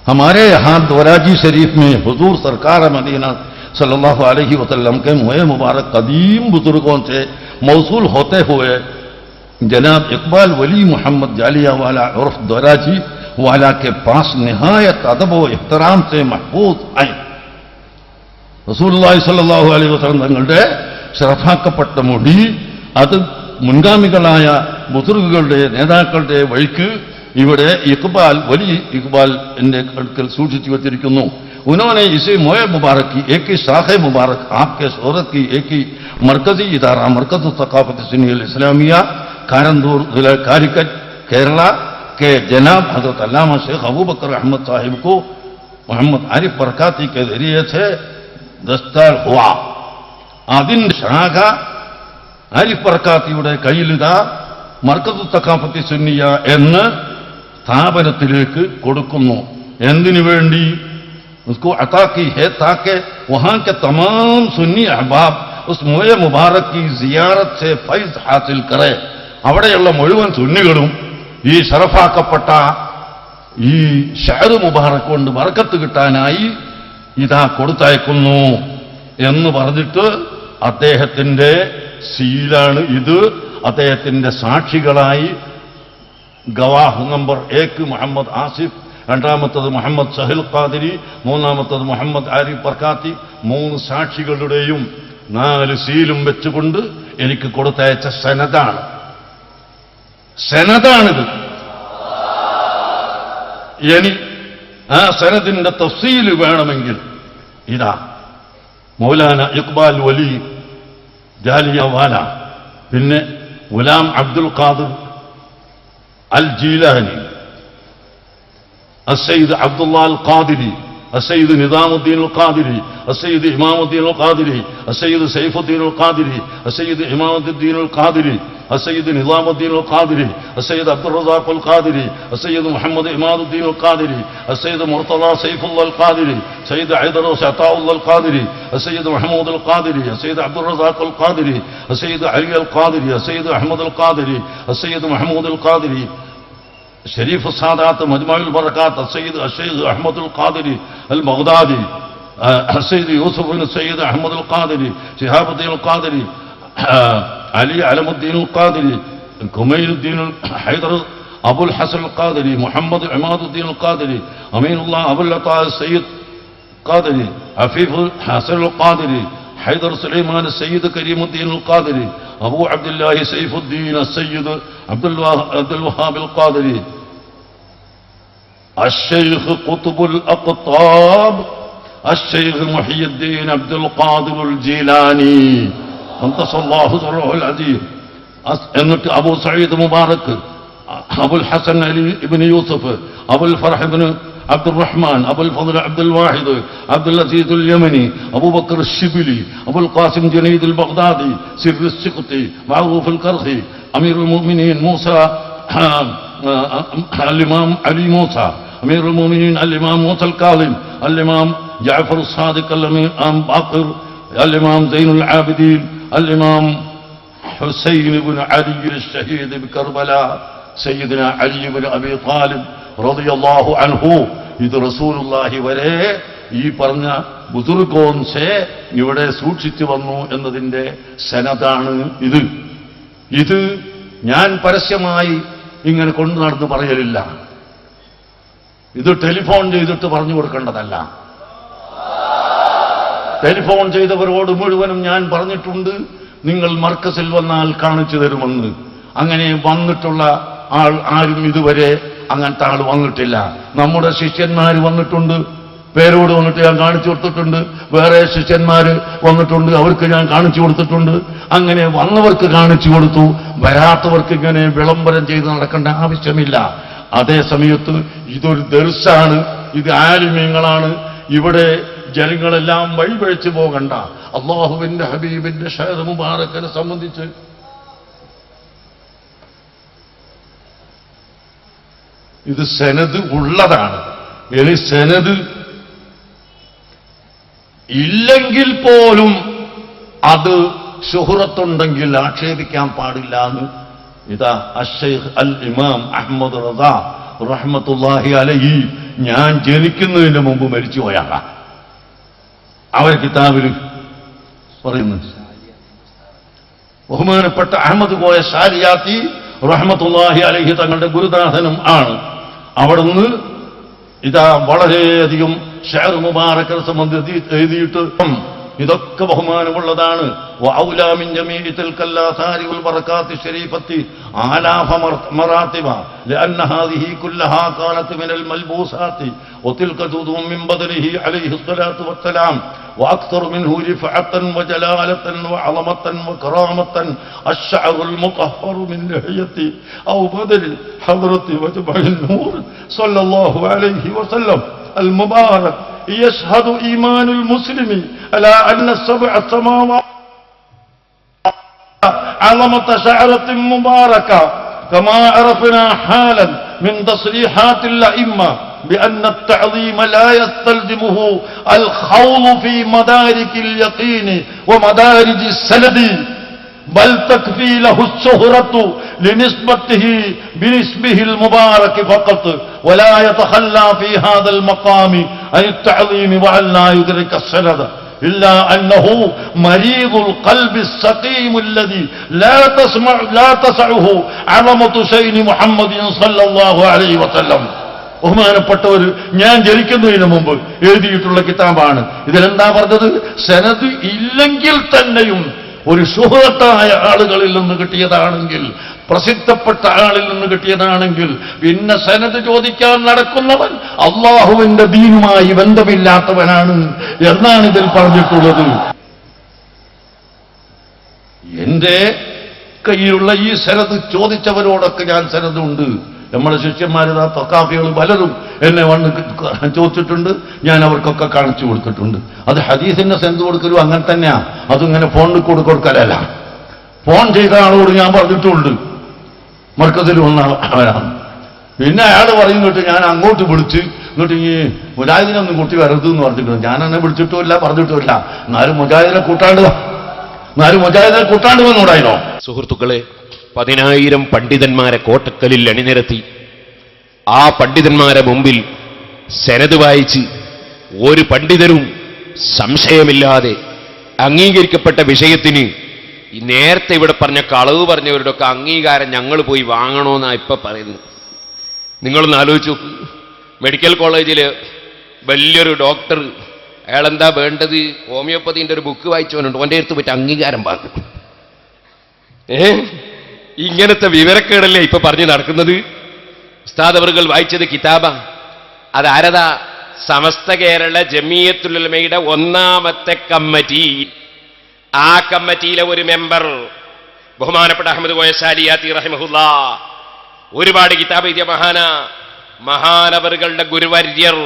हमारे यहाँ दोराजी शरीफ में हुजूर सरकार मदीना सल्लल्लाहु अलैहि वसल्लम के मोए मुबारक कदीम बुजुर्गों से मौसूल होते हुए जनाब इकबाल वली मोहम्मद जालिया वाला उर्फ दोराजी वाला के पास निहायत अदब व इहतराम से महफूज आए. റസൂലുള്ളാഹി സ്വല്ലല്ലാഹു അലൈഹി വസല്ലം തങ്ങളുടെ ശറഫാക്കപ്പെട്ട മുടി അത് മുൻഗാമികളായ ബുസുർഗുകളുടെ നേതാക്കളുടെ വഴിക്ക് ഇവിടെ ഇഖ്ബാൽ വലിയ ഇഖ്ബാൽ എന്റെ അടുക്കൽ സൂക്ഷിച്ചു വച്ചിരിക്കുന്നു. उन्होंने इसे मोए मुबारक की एक ही शाख मुबारक आपके शोहरत की एक ही मरकजी इदारा मरकज सकाफत सुन्नी इस्लामिया कारंदूर जिला कालिकट केरला के जनाब हजरत अल्लामा शेख अबू बकर अहमद साहिब को मोहम्मद आरिफ बरकाती के जरिए से दस्तार हुआ. അതിന്റെ ശാഖ ആരിഫ് ബർക്കാത്തിയുടെ കയ്യിലിതാ മർക്കസ് സഖാഫത്തി സുന്നിയ എന്ന സ്ഥാപനത്തിലേക്ക് കൊടുക്കുന്നു. എന്തിനു വേണ്ടി? उसको अता की है ताकि वहां के तमाम सुन्नी अहबाब उस मोए मुबारक की जियारत से फैज हासिल करे. അവിടെയുള്ള മുഴുവൻ സുന്നികളും ഈ ശറഫാക്കപ്പെട്ട ഈ ഷഅർ മുബാറക് കൊണ്ട് ബർക്കത്ത് കിട്ടാനായി ഇതാ കൊടുത്തയക്കുന്നു എന്ന് പറഞ്ഞിട്ട് അദ്ദേഹത്തിന്റെ സീലാണ് ഇത്. അദ്ദേഹത്തിന്റെ സാക്ഷികളായി ഗവാഹ് നമ്പർ 1 മുഹമ്മദ് ആസിഫ്, രണ്ടാമത്തത് മുഹമ്മദ് സഹിൽ ഖാദിരി, മൂന്നാമത്തത് മുഹമ്മദ് ആരിഫ് ബർക്കാത്തി, 3 സാക്ഷികളുടെയും 4 സീലും വെച്ചുകൊണ്ട് എനിക്ക് കൊടുത്തയച്ച സനദാണിത്. ഇനി ആ സനദിന്റെ തഫ്സീൽ വേണമെങ്കിൽ ഇതാ മൗലാന ഇഖ്ബാൽ വലി ജാലിയവാല, പിന്നെ ഗുലാം അബ്ദുൽ ഖാദിർ അൽ ജീലാനി, السيد عبد الله القادري, السيد نظام الدين القادري, السيد إمام الدين القادري, السيد سيف الدين القادري, السيد إمام الدين القادري, السيد نظام الدين القادري, السيد عبد الرزاق القادري, السيد محمد إمام الدين القادري, السيد مرتضى سيف الله القادري, السيد عيدر عطاء الله القادري, السيد محمود القادري, السيد عبد الرزاق القادري, السيد علي القادري, السيد أحمد القادري, السيد محمود القادري, शरीफ सादात मजमुल बरकात सैयद अशैद अहमद अल कादरी अल बगदादी, सैयद यूसुफ बिन सैयद अहमद अल कादरी, शिहाबुद्दीन अल कादरी, علي علم الدين القادري كميل الدين حيدر أبو الحسن القادري محمد عماد الدين القادري أمين الله أبو العطاء السيد القادري عفيف حسن القادري حيدر سليمان السيد كريم الدين القادري أبو عبد الله سيف الدين السيد عبد الوهاب القادري الشيخ قطب الأقطاب الشيخ محي الدين عبد القادر الجيلاني قدس الله سره العظيم എന്നിട്ട് അബൂ സഈദ് മുബാറക് അബുൽ ഹസൻ അലി ഇബ്നു യൂസഫ് അബുൽ ഫർഹ് ഇബ്നു അബ്ദുർ റഹ്മാൻ അബുൽ ഫദ്ൽ അബ്ദുൽ വാഹിദ് അബ്ദുൽ അസീദ് അൽ യമനി അബൂബക്കർ الشبلي അബുൽ ഖാസിം ജനീദ് അൽ ബഗ്ദാദി സിർ السقطي معروف القرخي أمير المؤمنين موسى الإمام علي موسى أمير المؤمنين الإمام موسى الكاظم الإمام جعفر الصادق الإمام باقر الإمام زين العابدين الإمام حسين بن علي الشهيد بكربلاء سيدنا علي بن أبي طالب رضي الله عنه ഇത് റസൂലുള്ളാഹി വരെ ഈ പറഞ്ഞ ബുദുർഗോൻസെ ഇവിടെ സൂക്ഷിച്ചു വന്നു എന്നതിന്റെ സനദാണ് ഇത് ഞാൻ പരസ്യമായി ഇങ്ങനെ കൊണ്ടു നടന്ന് പറയലില്ല. ഇത് ടെലിഫോൺ ചെയ്തിട്ട് പറഞ്ഞു കൊടുക്കേണ്ടതല്ല. ടെലിഫോൺ ചെയ്തവരോട് മുഴുവനും ഞാൻ പറഞ്ഞിട്ടുണ്ട്, നിങ്ങൾ മർക്കസിൽ വന്നാൽ കാണിച്ചു തരുമെന്ന്. അങ്ങനെ വന്നിട്ടുള്ള ആൾ ആരും ഇതുവരെ അങ്ങനത്തെ ആൾ വന്നിട്ടില്ല. നമ്മുടെ ശിഷ്യന്മാർ വന്നിട്ടുണ്ട്, പേരോട് വന്നിട്ട് ഞാൻ കാണിച്ചു കൊടുത്തിട്ടുണ്ട്. വേറെ ശിഷ്യന്മാർ വന്നിട്ടുണ്ട്, അവർക്ക് ഞാൻ കാണിച്ചു കൊടുത്തിട്ടുണ്ട്. അങ്ങനെ വന്നവർക്ക് കാണിച്ചു കൊടുത്തു, വരാത്തവർക്ക് ഇങ്ങനെ വിളംബരം ചെയ്ത് നടക്കേണ്ട ആവശ്യമില്ല. അതേ സമയത്ത് ഇതൊരു ദർസാണ്, ഇത് ആലിമീങ്ങളാണ്. ഇവിടെ ജനങ്ങളെല്ലാം വഴിപഴിച്ചു പോകണ്ട. അള്ളാഹുവിന്റെ ഹബീബിന്റെ ഷഹർ മുബാറക്കിനെ സംബന്ധിച്ച് ഇത് സനദ് ഉള്ളതാണ്. ഇനി സനദ് ഇല്ലെങ്കിൽ പോലും അത് ശുഹറത്തുണ്ടെങ്കിൽ ആക്ഷേപിക്കാൻ പാടില്ല എന്ന് ഇതാ അശ്ശൈഖ് അൽ ഇമാം അഹ്മദ് റദാ റഹ്മത്തുള്ളാഹി അലൈഹി ഞാൻ ജനിക്കുന്നതിന് മുമ്പ് മരിച്ചുപോയാണ്. അവർ കിതാബിൽ പറയുന്നു. ബഹുമാനപ്പെട്ട അഹമ്മദ് കോയ ഷാരിയാത്തി റഹ്മത്തുള്ളാഹി അലൈഹി തങ്ങളുടെ ഗുരുനാഥനും ആണ്. അവിടുന്ന് ഇതാ വളരെയധികം ഷഅർ മുബാറക്കിനെ സംബന്ധിച്ച് എഴുതിയിട്ട് ഇതൊക്കെ ബഹുമാനമുള്ളതാണ്. വഔലാ മിൻ ജമീഇ തിൽക്കൽ ആസാരി വൽ ബറകാത്തി ശരീഫത്തി ആലാഫ മറാത്തിബ ലഅന്ന ഹാദിഹി കുല്ലഹാ കാനത് മിനൽ മൽബൂസാത്തി വതിൽക ജുദൂ മിൻ ബദരിഹി അലൈഹി സ്വലാത്തു വസ്സലാം وأكثر منه رفعة وجلالة وعظمة وكرامة الشعر المطهر من لحية أو بدل حضرة وجبع النور صلى الله عليه وسلم المبارك يشهد إيمان المسلم على أن السبع السماوات عظمة شعرة مباركة كما عرفنا حالا من تصريحات الأئمة بأن التعظيم لا يستلزمه الخوض في مدارك اليقين ومدارج السند بل تكفي له الشهرة لنسبته باسمه المبارك فقط ولا يتخلى في هذا المقام عن التعظيم وأن لا يدرك السند إلا أنه مريض القلب السقيم الذي لا تسعه عظمة شيء محمد صلى الله عليه وسلم. ബഹുമാനപ്പെട്ടവർ ഞാൻ ജനിക്കുന്നതിന് മുമ്പ് എഴുതിയിട്ടുള്ള കിതാബാണ്. ഇതിലെന്താ പറഞ്ഞത്? സനദ് ഇല്ലെങ്കിൽ തന്നെയും ഒരു ശുഹറത്തായ ആളുകളിൽ നിന്ന് കിട്ടിയതാണെങ്കിൽ, പ്രസിദ്ധപ്പെട്ട ആളിൽ നിന്ന് കിട്ടിയതാണെങ്കിൽ, പിന്നെ സനദ് ചോദിക്കാൻ നടക്കുന്നവൻ അള്ളാഹുവിന്റെ ദീനുമായി ബന്ധമില്ലാത്തവനാണ് എന്നാണ് ഇതിൽ പറഞ്ഞിട്ടുള്ളത്. എന്റെ കയ്യിലുള്ള ഈ സനദ് ചോദിച്ചവരോടൊക്കെ ഞാൻ സനദുണ്ട്. നമ്മുടെ ശിഷ്യന്മാരിതാ തക്കാഫികൾ പലരും എന്നെ വന്ന് ചോദിച്ചിട്ടുണ്ട്, ഞാൻ അവർക്കൊക്കെ കാണിച്ചു കൊടുത്തിട്ടുണ്ട്. അത് ഹദീസിന്റെ സെൻസ് കൊടുക്കലും അങ്ങനെ തന്നെയാ. അതിങ്ങനെ ഫോണിൽ കൊടുക്കലല്ല. ഫോൺ ചെയ്ത ആളോട് ഞാൻ പറഞ്ഞിട്ടുണ്ട് മർക്കസിൽ വന്ന അവനാണ്. പിന്നെ അയാൾ പറയുന്നിട്ട് ഞാൻ അങ്ങോട്ട് വിളിച്ച് എന്നിട്ട് ഈ മുജാഹിദിനൊന്നും കൂട്ടി വരരുത് എന്ന് പറഞ്ഞിട്ടുണ്ട്. ഞാൻ എന്നെ വിളിച്ചിട്ടുമില്ല, പറഞ്ഞിട്ടുമില്ല. എന്നാലും മുജാഹിദിനെ കൂട്ടാണ്ട് വന്നൂടായിനോ? സുഹൃത്തുക്കളെ, 10,000 പണ്ഡിതന്മാരെ കോട്ടക്കലിൽ അണിനിരത്തി ആ പണ്ഡിതന്മാരെ മുമ്പിൽ സനദ് വായിച്ച് ഒരു പണ്ഡിതരും സംശയമില്ലാതെ അംഗീകരിക്കപ്പെട്ട വിഷയത്തിന് ഈ നേരത്തെ ഇവിടെ പറഞ്ഞ കളവ് പറഞ്ഞവരുടെ ഒക്കെ അംഗീകാരം ഞങ്ങൾ പോയി വാങ്ങണമെന്നാ ഇപ്പൊ പറയുന്നത്. നിങ്ങളൊന്ന് ആലോചിച്ചു. മെഡിക്കൽ കോളേജിൽ വലിയൊരു ഡോക്ടർ, അയാളെന്താ വേണ്ടത്? ഹോമിയോപ്പതിന്റെ ഒരു ബുക്ക് വായിച്ചവനുണ്ട്, ഓൻ്റെ അടുത്ത് പറ്റി അംഗീകാരം വാങ്ങും. ഇങ്ങനത്തെ വിവരക്കേടല്ലേ ഇപ്പൊ പറഞ്ഞു നടക്കുന്നത്? ഉസ്താദ് അവറുകൾ വായിച്ചത് കിതാബ. അതാരതാ? സമസ്ത കേരള ജമിയത്തുൽ ഉലമയുടെ 1ാമത്തെ കമ്മിറ്റി. ആ കമ്മിറ്റിയിലെ ഒരു മെമ്പർ ബഹുമാനപ്പെട്ട അഹമ്മദ് കോയ സാലിയാത്തി റഹിമഹുല്ലാ ഒരുപാട് കിതാബ് എഴുതിയ മഹാനവറുകളുടെ ഗുരുവര്യർ,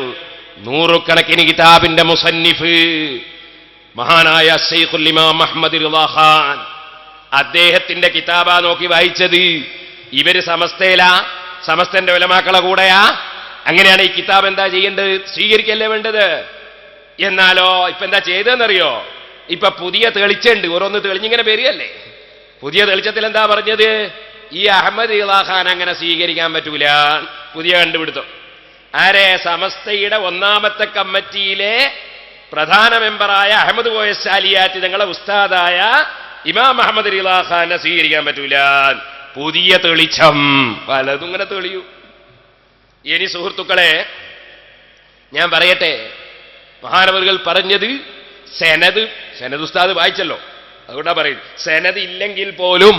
നൂറുകണക്കിന് കിതാബിന്റെ മുസന്നിഫ് മഹാനായ ശൈഖുൽ ഇമാം അഹ്മദ് റിളാ ഖാൻ, അദ്ദേഹത്തിന്റെ കിതാബാ നോക്കി വായിച്ചത്. ഇവര് സമസ്തന്റെ ഉലമാക്കളെ കൂടെയാ? അങ്ങനെയാണ് ഈ കിതാബ് എന്താ ചെയ്യേണ്ടത്? സ്വീകരിക്കല്ലേ വേണ്ടത്? എന്നാലോ ഇപ്പൊ എന്താ ചെയ്തതെന്നറിയോ? ഇപ്പൊ പുതിയ തെളിച്ചുണ്ട്, ഓരോന്ന് തെളിഞ്ഞിങ്ങനെ വരികയല്ലേ. പുതിയ തെളിച്ചത്തിൽ എന്താ പറഞ്ഞത്? ഈ അഹമ്മദ് റിളാ ഖാൻ അങ്ങനെ സ്വീകരിക്കാൻ പറ്റൂല. പുതിയ കണ്ടുപിടുത്തം. ആരെ? സമസ്തയുടെ 1ാമത്തെ കമ്മിറ്റിയിലെ പ്രധാന മെമ്പറായ അഹമ്മദ് കോയ സാലിയാത്തി തങ്ങളെ ഉസ്താദായ ഇമാം അഹമ്മദ് റിളാ ഖാനെ സ്വീകരിക്കാൻ പറ്റൂല. പുതിയ തെളിച്ചം. പലതും ഇങ്ങനെ തെളിയൂ. ഇനി സുഹൃത്തുക്കളെ ഞാൻ പറയട്ടെ, മഹാനവറുകൾ പറഞ്ഞത് സെനദ് ഉസ്താദ് വായിച്ചല്ലോ, അതുകൊണ്ടാ പറയും. സെനദ് ഇല്ലെങ്കിൽ പോലും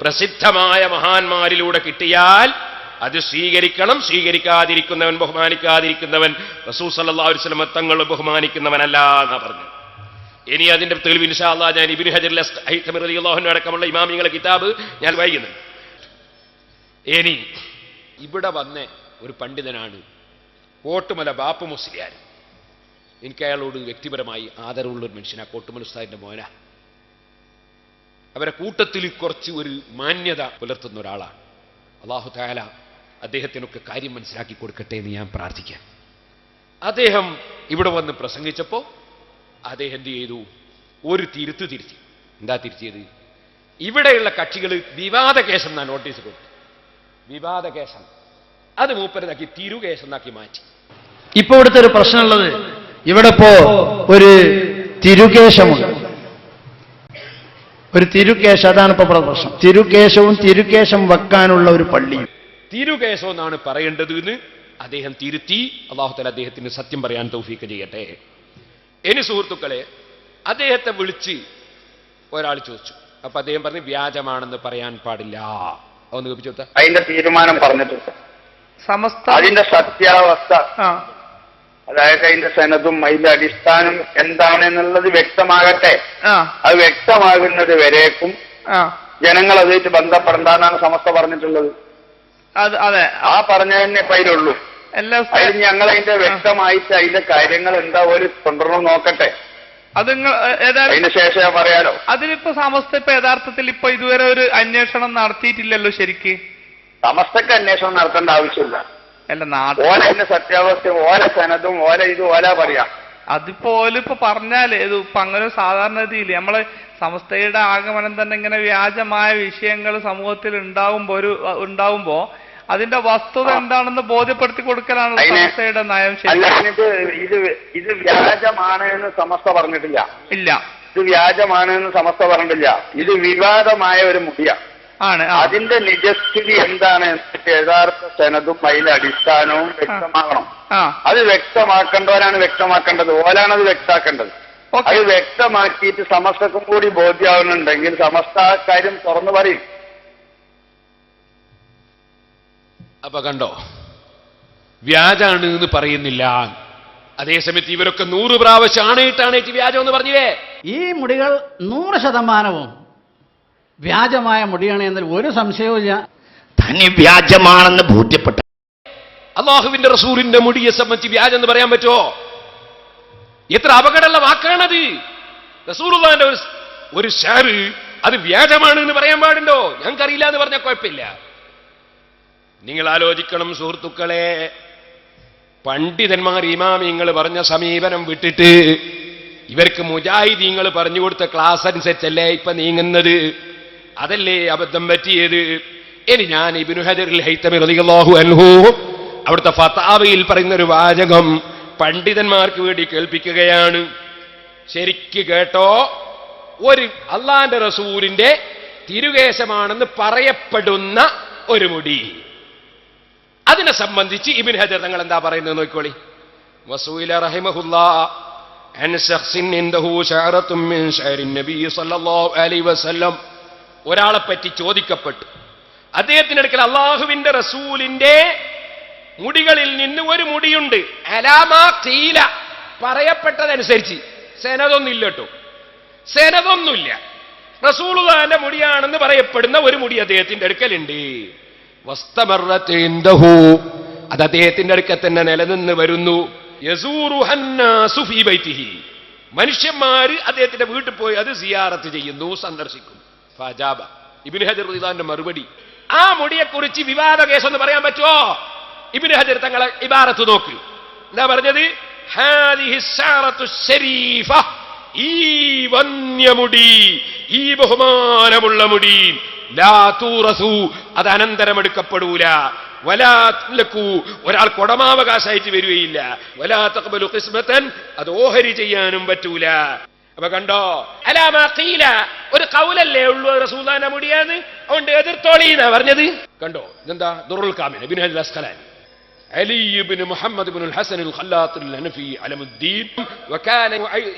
പ്രസിദ്ധമായ മഹാന്മാരിലൂടെ കിട്ടിയാൽ അത് സ്വീകരിക്കണം. സ്വീകരിക്കാതിരിക്കുന്നവൻ, ബഹുമാനിക്കാതിരിക്കുന്നവൻ റസൂൽ സല്ലല്ലാഹു അലൈഹി വസല്ലം തങ്ങൾ ബഹുമാനിക്കുന്നവനല്ല എന്നാ പറഞ്ഞു. ഇനി അതിന്റെ തെളിവ് ഇൻഷാ അല്ലാഹ് ഞാൻ ഇബ്നു ഹജർ അൽ-ഹൈതമി റളിയല്ലാഹു അൻഹു അടക്കമുള്ള ഇമാമിങ്ങളുടെ കിതാബ് ഞാൻ വായിക്കുന്നുണ്ട്. ഇനി ഇവിടെ വന്ന ഒരു പണ്ഡിതനാണ് കോട്ടുമല ബാപ്പു മുസ്ലിയാർ. എനിക്ക് അയാളോട് വ്യക്തിപരമായി ആദരവുള്ളൊരു മനുഷ്യനാ. കോട്ടുമല ഉസ്താദിന്റെ മോന. അവരെ കൂട്ടത്തിൽ കുറച്ച് ഒരു മാന്യത പുലർത്തുന്ന ഒരാളാണ്. അല്ലാഹു തആല അദ്ദേഹത്തിനൊക്കെ കാര്യം മനസ്സിലാക്കി കൊടുക്കട്ടെ എന്ന് ഞാൻ പ്രാർത്ഥിക്കാം. അദ്ദേഹം ഇവിടെ വന്ന് പ്രസംഗിച്ചപ്പോൾ അദ്ദേഹം എന്ത് ചെയ്തു? ഒരു തിരുത്തി. എന്താ തിരുത്തിയത്? ഇവിടെയുള്ള കക്ഷികൾ വിവാദ കേസം എന്നാ നോട്ടീസ് കൊടുത്തു. വിവാദ കേസം അത് മൂപ്പരതാക്കി തിരുകേസെന്നാക്കി മാറ്റി. ഇപ്പൊ ഇവിടുത്തെ ഒരു പ്രശ്നമുള്ളത്, ഇവിടെ ഇപ്പോ ഒരു തിരുകേശമുണ്ട്. ഒരു തിരുകേശം, അതാണ് ഇപ്പൊ പ്രശ്നം. തിരുകേശം വെക്കാനുള്ള ഒരു പള്ളിയും. തിരുകേശം എന്നാണ് പറയേണ്ടത് എന്ന് അദ്ദേഹം തിരുത്തി. അല്ലാഹു തആല അദ്ദേഹത്തിന് സത്യം പറയാൻ തൗഫീഖ് ചെയ്യട്ടെ. ഇനി സുഹൃത്തുക്കളെ, അദ്ദേഹത്തെ വിളിച്ച് ഒരാൾ ചോദിച്ചു. അപ്പൊ അദ്ദേഹം പറഞ്ഞു വ്യാജമാണെന്ന് പറയാൻ പാടില്ല. അതൊന്ന് കേൾപ്പിച്ചു കൊടുത്താ. അതിന്റെ തീരുമാനം പറഞ്ഞിട്ടുണ്ട്. അതിന്റെ സത്യാവസ്ഥ, അതായത് അതിന്റെ സനദും അതിന്റെ അടിസ്ഥാനം എന്താണെന്നുള്ളത് വ്യക്തമാകട്ടെ. അത് വ്യക്തമാകുന്നത് വരേക്കും ജനങ്ങൾ അതുമായിട്ട് ബന്ധപ്പെടണ്ടെന്നാണ് സമസ്ത പറഞ്ഞിട്ടുള്ളത്. അതെ, ആ പറഞ്ഞതന്നെ ഇപ്പൊ അതിലുള്ളൂ. അതിൽ ഞങ്ങൾ അതിന്റെ വ്യക്തമായിട്ട് അതിന്റെ കാര്യങ്ങൾ എന്താ ഒരു കൊണ്ടുവരണം നോക്കട്ടെ. അത് അതിന് ശേഷം പറയാലോ. അതിലിപ്പോ സമസ്ത ഇപ്പൊ യഥാർത്ഥത്തിൽ ഇപ്പൊ ഇതുവരെ ഒരു അന്വേഷണം നടത്തിയിട്ടില്ലല്ലോ ശരിക്ക്. സമസ്തക്ക് അന്വേഷണം നടത്തേണ്ട ആവശ്യമില്ല. അല്ല, ഓല സത്യാവസ്ഥ, ഓല സനതും ഓല ഇത് ഓല പറയാം. അതിപ്പോ ഓലിപ്പോ പറഞ്ഞാല് ഇത് ഇപ്പൊ അങ്ങനെ സാധാരണ രീതിയിൽ നമ്മള് സമസ്തയുടെ ആഗമനം തന്നെ ഇങ്ങനെ വ്യാജമായ വിഷയങ്ങൾ സമൂഹത്തിൽ ഉണ്ടാവുമ്പോ അതിന്റെ വസ്തുത എന്താണെന്ന് ബോധ്യപ്പെടുത്തി കൊടുക്കലാണ് സമസ്തയുടെ നയം. ഇത് വ്യാജമാണ് എന്ന് സമസ്ത പറഞ്ഞിട്ടില്ല. ഇല്ല, ഇത് വ്യാജമാണ് എന്ന് സമസ്ത പറഞ്ഞിട്ടില്ല. ഇത് വിവാദമായ ഒരു മുടിയാണ്. അതിന്റെ നിജസ്ഥിതി എന്താണ് എന്നിട്ട് യഥാർത്ഥ സനദും അതിന്റെ അടിസ്ഥാനവും വ്യക്തമാകണം. അത് വ്യക്തമാക്കേണ്ടവരാണ് വ്യക്തമാക്കേണ്ടത്. ഓലാണത് വ്യക്തമാക്കേണ്ടത്. അത് വ്യക്തമാക്കിയിട്ട് സമസ്തക്കും കൂടി ബോധ്യമാവുന്നുണ്ടെങ്കിൽ സമസ്ത കാര്യം തുറന്നു പറയും. അപ്പൊ കണ്ടോ, വ്യാജാണ് എന്ന് പറയുന്നില്ല. അതേസമയത്ത് ഇവരൊക്കെ 100 പ്രാവശ്യം ആണേറ്റ് വ്യാജം എന്ന് പറഞ്ഞില്ലേ? ഈ മുടികൾ 100% വ്യാജമായ മുടിയാണ് എന്നതിൽ ഒരു സംശയവുമില്ല. തന്നെ വ്യാജമാണെന്ന് ബോധ്യപ്പെട്ട അല്ലാഹുവിന്റെ റസൂലിന്റെ മുടിയെ സംബന്ധിച്ച് വ്യാജം എന്ന് പറയാൻ പറ്റുമോ? എത്ര അപകടമുള്ള വാക്കാണത്. റസൂലുള്ളാഹിന്റെ ഒരു ഷാറ് അത് വ്യാജമാണ് എന്ന് പറയാൻ പാടുണ്ടോ? ഞങ്ങൾക്കറിയില്ല എന്ന് പറഞ്ഞാൽ കുഴപ്പമില്ല. നിങ്ങൾ ആലോചിക്കണം സുഹൃത്തുക്കളെ, പണ്ഡിതന്മാർ ഇമാമിങ്ങൾ പറഞ്ഞ സമീപനം വിട്ടിട്ട് ഇവർക്ക് മുജാഹിദീങ്ങൾ പറഞ്ഞു കൊടുത്ത ക്ലാസ് അനുസരിച്ചല്ലേ ഇപ്പൊ നീങ്ങുന്നത്. അതല്ലേ അബദ്ധം പറ്റിയത്. ഇനി ഞാൻ ഇബ്നു ഹജർ അൽ-ഹൈതമി റളിയല്ലാഹു അൻഹു അവിടുത്തെ ഫതാവയിൽ പറയുന്ന ഒരു വാചകം പണ്ഡിതന്മാർക്ക് വേണ്ടി കേൾപ്പിക്കുകയാണ്. ശരിക്ക് കേട്ടോ. ഒരു അള്ളാന്റെ റസൂലിന്റെ തിരുകേശമാണെന്ന് പറയപ്പെടുന്ന ഒരു മുടി. അതിനെ സംബന്ധിച്ച് ഇബ്നു ഹജർ തങ്ങൾ എന്താ പറയുന്നത് നോക്കിക്കോളി. വസൂല റഹിമഹുല്ലാ അൻ ശഖ്സിൻ ഇൻദഹു ശഅറത്തുൻ മിൻ ശഅരിൻ നബി സല്ലല്ലാഹു അലൈഹി വസല്ലം. ഒരാളെ പറ്റി ചോദിക്കപ്പെട്ടു. അദ്ദേഹത്തിന്റെ അടുക്കൽ അള്ളാഹുവിന്റെ റസൂലിന്റെ മുടികളിൽ നിന്ന് ഒരു മുടിയുണ്ട്. അലാമാ ഖീല, പറയപ്പെട്ടതനുസരിച്ച്. സനദൊന്നുമില്ല കേട്ടോ, സനദൊന്നുമില്ല. റസൂലുള്ളാഹിന്റെ മുടിയാണെന്ന് പറയപ്പെടുന്ന ഒരു മുടി അദ്ദേഹത്തിന്റെ അടുക്കലുണ്ട്. വസ്തമറത്ത് ഇൻദഹു, അത് അദ്ദേഹത്തിന്റെ അടുക്കൽ തന്നെ നിലനിന്ന് വരുന്നു. യസൂറുഹന്നാസു ഫീ ബൈതിഹി, മനുഷ്യന്മാര് അദ്ദേഹത്തിന്റെ വീട്ടിൽ പോയി അത് സിയാറത്ത് ചെയ്യുന്നു, സന്ദർശിക്കുന്നു. ഫജാബ, ഇബ്നു ഹജർ റളിയല്ലാഹുവിന്റെ മറുപടി. ആ മുടിയെക്കുറിച്ച് വിവാദ കേസെന്ന് പറയാൻ പറ്റുമോ? ഇബ്നു ഹജർ തങ്ങളെ ഇബാറത്ത് നോക്ക്. എന്താ പറഞ്ഞത്? ഹാദിഹി ശഅറത്തു ശരീഫ, ഈ വന്യമുടി, ഈ ബഹുമാനമുള്ള മുടി, ലാ തൂറസു, അത് അനന്തരമെടുക്കപ്പെടൂല. വലാ ലക്കു, ഒരാൾ കൊടമാവകാശമായിട്ട് വരികയില്ല. വലാ തഖ്ബലു ഖിസ്മതൻ, അത് ഓഹരി ചെയ്യാനും പറ്റൂല. അപ്പൊ കണ്ടോ, അലാമാ ഖീല, ഒരു ഖൗലല്ലേ ഉള്ളൂ റസൂലുള്ളാഹിന്റെ മുടിയാന്ന്, അതുകൊണ്ട് എതിർത്തോളീന്നാ പറഞ്ഞത്. കണ്ടോ, ഇതെന്താ ദുറുൽ കാമിൽ ഇബ്നു ഹജർ അസ്ഖലാനി. علي بن محمد بن الحسن الخلاط الحنفي علم الدين. وكان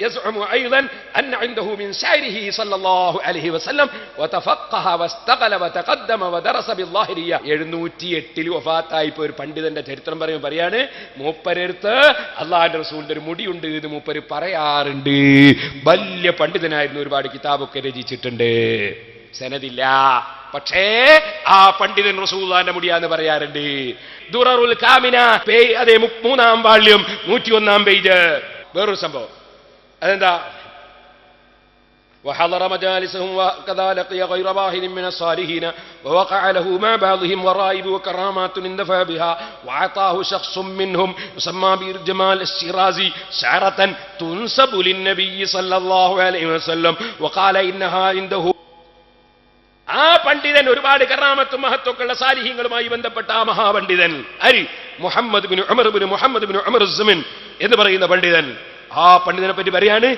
يزعم أيضا أن عنده من شعره صلى الله عليه وسلم وتفقه واستقل وتقدم ودرس بالظاهرية. 708 വഫാത്തായി പോയ ഒരു പണ്ഡിതന്റെ ചരിത്രം പറയാണ്, മൂപ്പരെടുത്ത് അള്ളാഹുവിന്റെ റസൂലിന്റെ ഒരു മുടിയുണ്ട് എന്ന് മൂപ്പര് പറയാറുണ്ട്. വലിയ പണ്ഡിതനായിരുന്നു, ഒരുപാട് കിതാബൊക്കെ രചിച്ചിട്ടുണ്ട്. സനദില്ല, പക്ഷേ ആ പണ്ഡിതൻ റസൂലുള്ളാഹിന്റെ മുടിയാന്ന് പറയാറുണ്ട്. ദുററുൽ കാമിന, അതേ 3-ാം വാള്യം 101-ാം പേജ്. വേറൊരു സംഭവം, അതെന്താ? وحضر مجالسهم وكذا لقي غير واحد من الصالحين ووقع له مع بعضهم ورائب وكرامات اندفع بها وعطاه شخص منهم يسمى بجمال الشيرازي شعرة تنسب للنبي صلى الله عليه وسلم وقال إنها عنده. ആ പണ്ഡിതൻ ഒരുപാട് കറാമത്തും മഹത്വക്കുള്ള സാലിഹ്യങ്ങളുമായി ബന്ധപ്പെട്ട ആ മഹാപണ്ഡിതൻ അരി മുഹമ്മദ് ബിൻ ഉമർ അസ്സമിൻ എന്ന് പറയുന്ന പണ്ഡിതൻ. ആ പണ്ഡിതനെ പറ്റി പറയാണ്,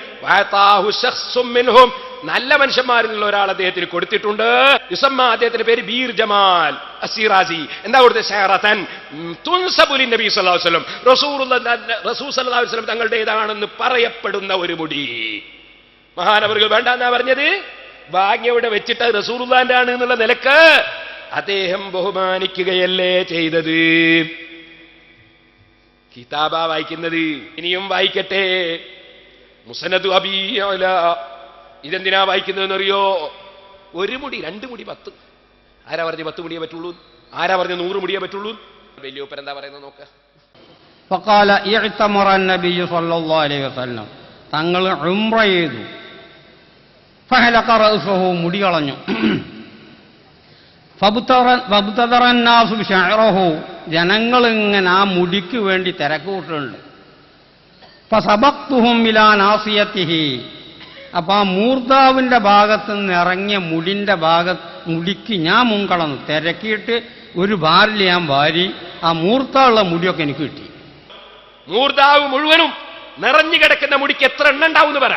നല്ല മനുഷ്യന്മാരിൽ നിന്നുള്ള ഒരാൾ അദ്ദേഹത്തിന് കൊടുത്തിട്ടുണ്ട്. യുസമ്മ, അദ്ദേഹത്തിന്റെ പേര് ബീർ ജമാൽ അസ്സിറാസി. എന്താ കൊടുത്തത്? ശഅറതൻ തുൻസബു ലിന്നബി സ്വല്ലല്ലാഹു അലൈഹി വസല്ലം, റസൂൽ സ്വല്ലല്ലാഹു അലൈഹി വസല്ലം തങ്ങളുടേതാണെന്ന് പറയപ്പെടുന്ന ഒരു മുടി. മഹാനവറുകൾ വേണ്ട എന്നാ പറഞ്ഞത്. ഭാഗ്യവിടെ വെച്ചിട്ട് റസൂലുള്ളാഹിന്റെ ആണ് എന്നുള്ള നിലക്ക് അദ്ദേഹം ബഹുമാനിക്കുകയല്ലേ ചെയ്തത്. കിതാബാ വായിക്കുന്നത്. ഇനിയും വായിക്കട്ടെ. മുസ്നദ് അബീ യഅല. ഇതെന്തിനാ വായിക്കുന്നതെന്നറിയോ? ഒരു മുടി, 2 മുടി 10. ആരാ പറഞ്ഞു 10 മുടിയേ പറ്റുള്ളൂ? ആരാ പറഞ്ഞു 100 മുടിയേ പറ്റുള്ളൂ? വലിയോപ്പൻ എന്താ പറയുന്നത് നോക്ക. ഫഖാല ഇഅ്തമറ നബി സല്ലല്ലാഹു അലൈഹി വസല്ലം, തങ്ങൾ ഉംറ ചെയ്തു. ഫഹലഖ റഅസഹു, മുടി കളഞ്ഞു. ഫബ്തദറന്നാസു ബിശഅറഹു, ജനങ്ങൾ ഇങ്ങനെ ആ മുടിക്ക് വേണ്ടി തിരക്കൂട്ടുണ്ട്. ഫസബഖ്തുഹും ഇലാ നാസിയതിഹി, അപ്പൊ ആ മൂർധാവിന്റെ ഭാഗത്ത് നിന്ന് ഇറങ്ങിയ മുടിക്ക് ഞാൻ മുൻകളന്നു. തിരക്കിയിട്ട് ഒരു ഭാരിൽ ഞാൻ വാരി ആ മൂർത്തുള്ള മുടിയൊക്കെ എനിക്ക് കിട്ടി. മൂർധാവ് മുഴുവനും നിറഞ്ഞു കിടക്കുന്ന മുടിക്ക് എത്ര എണ്ണം ഉണ്ടാവും എന്ന് പറ.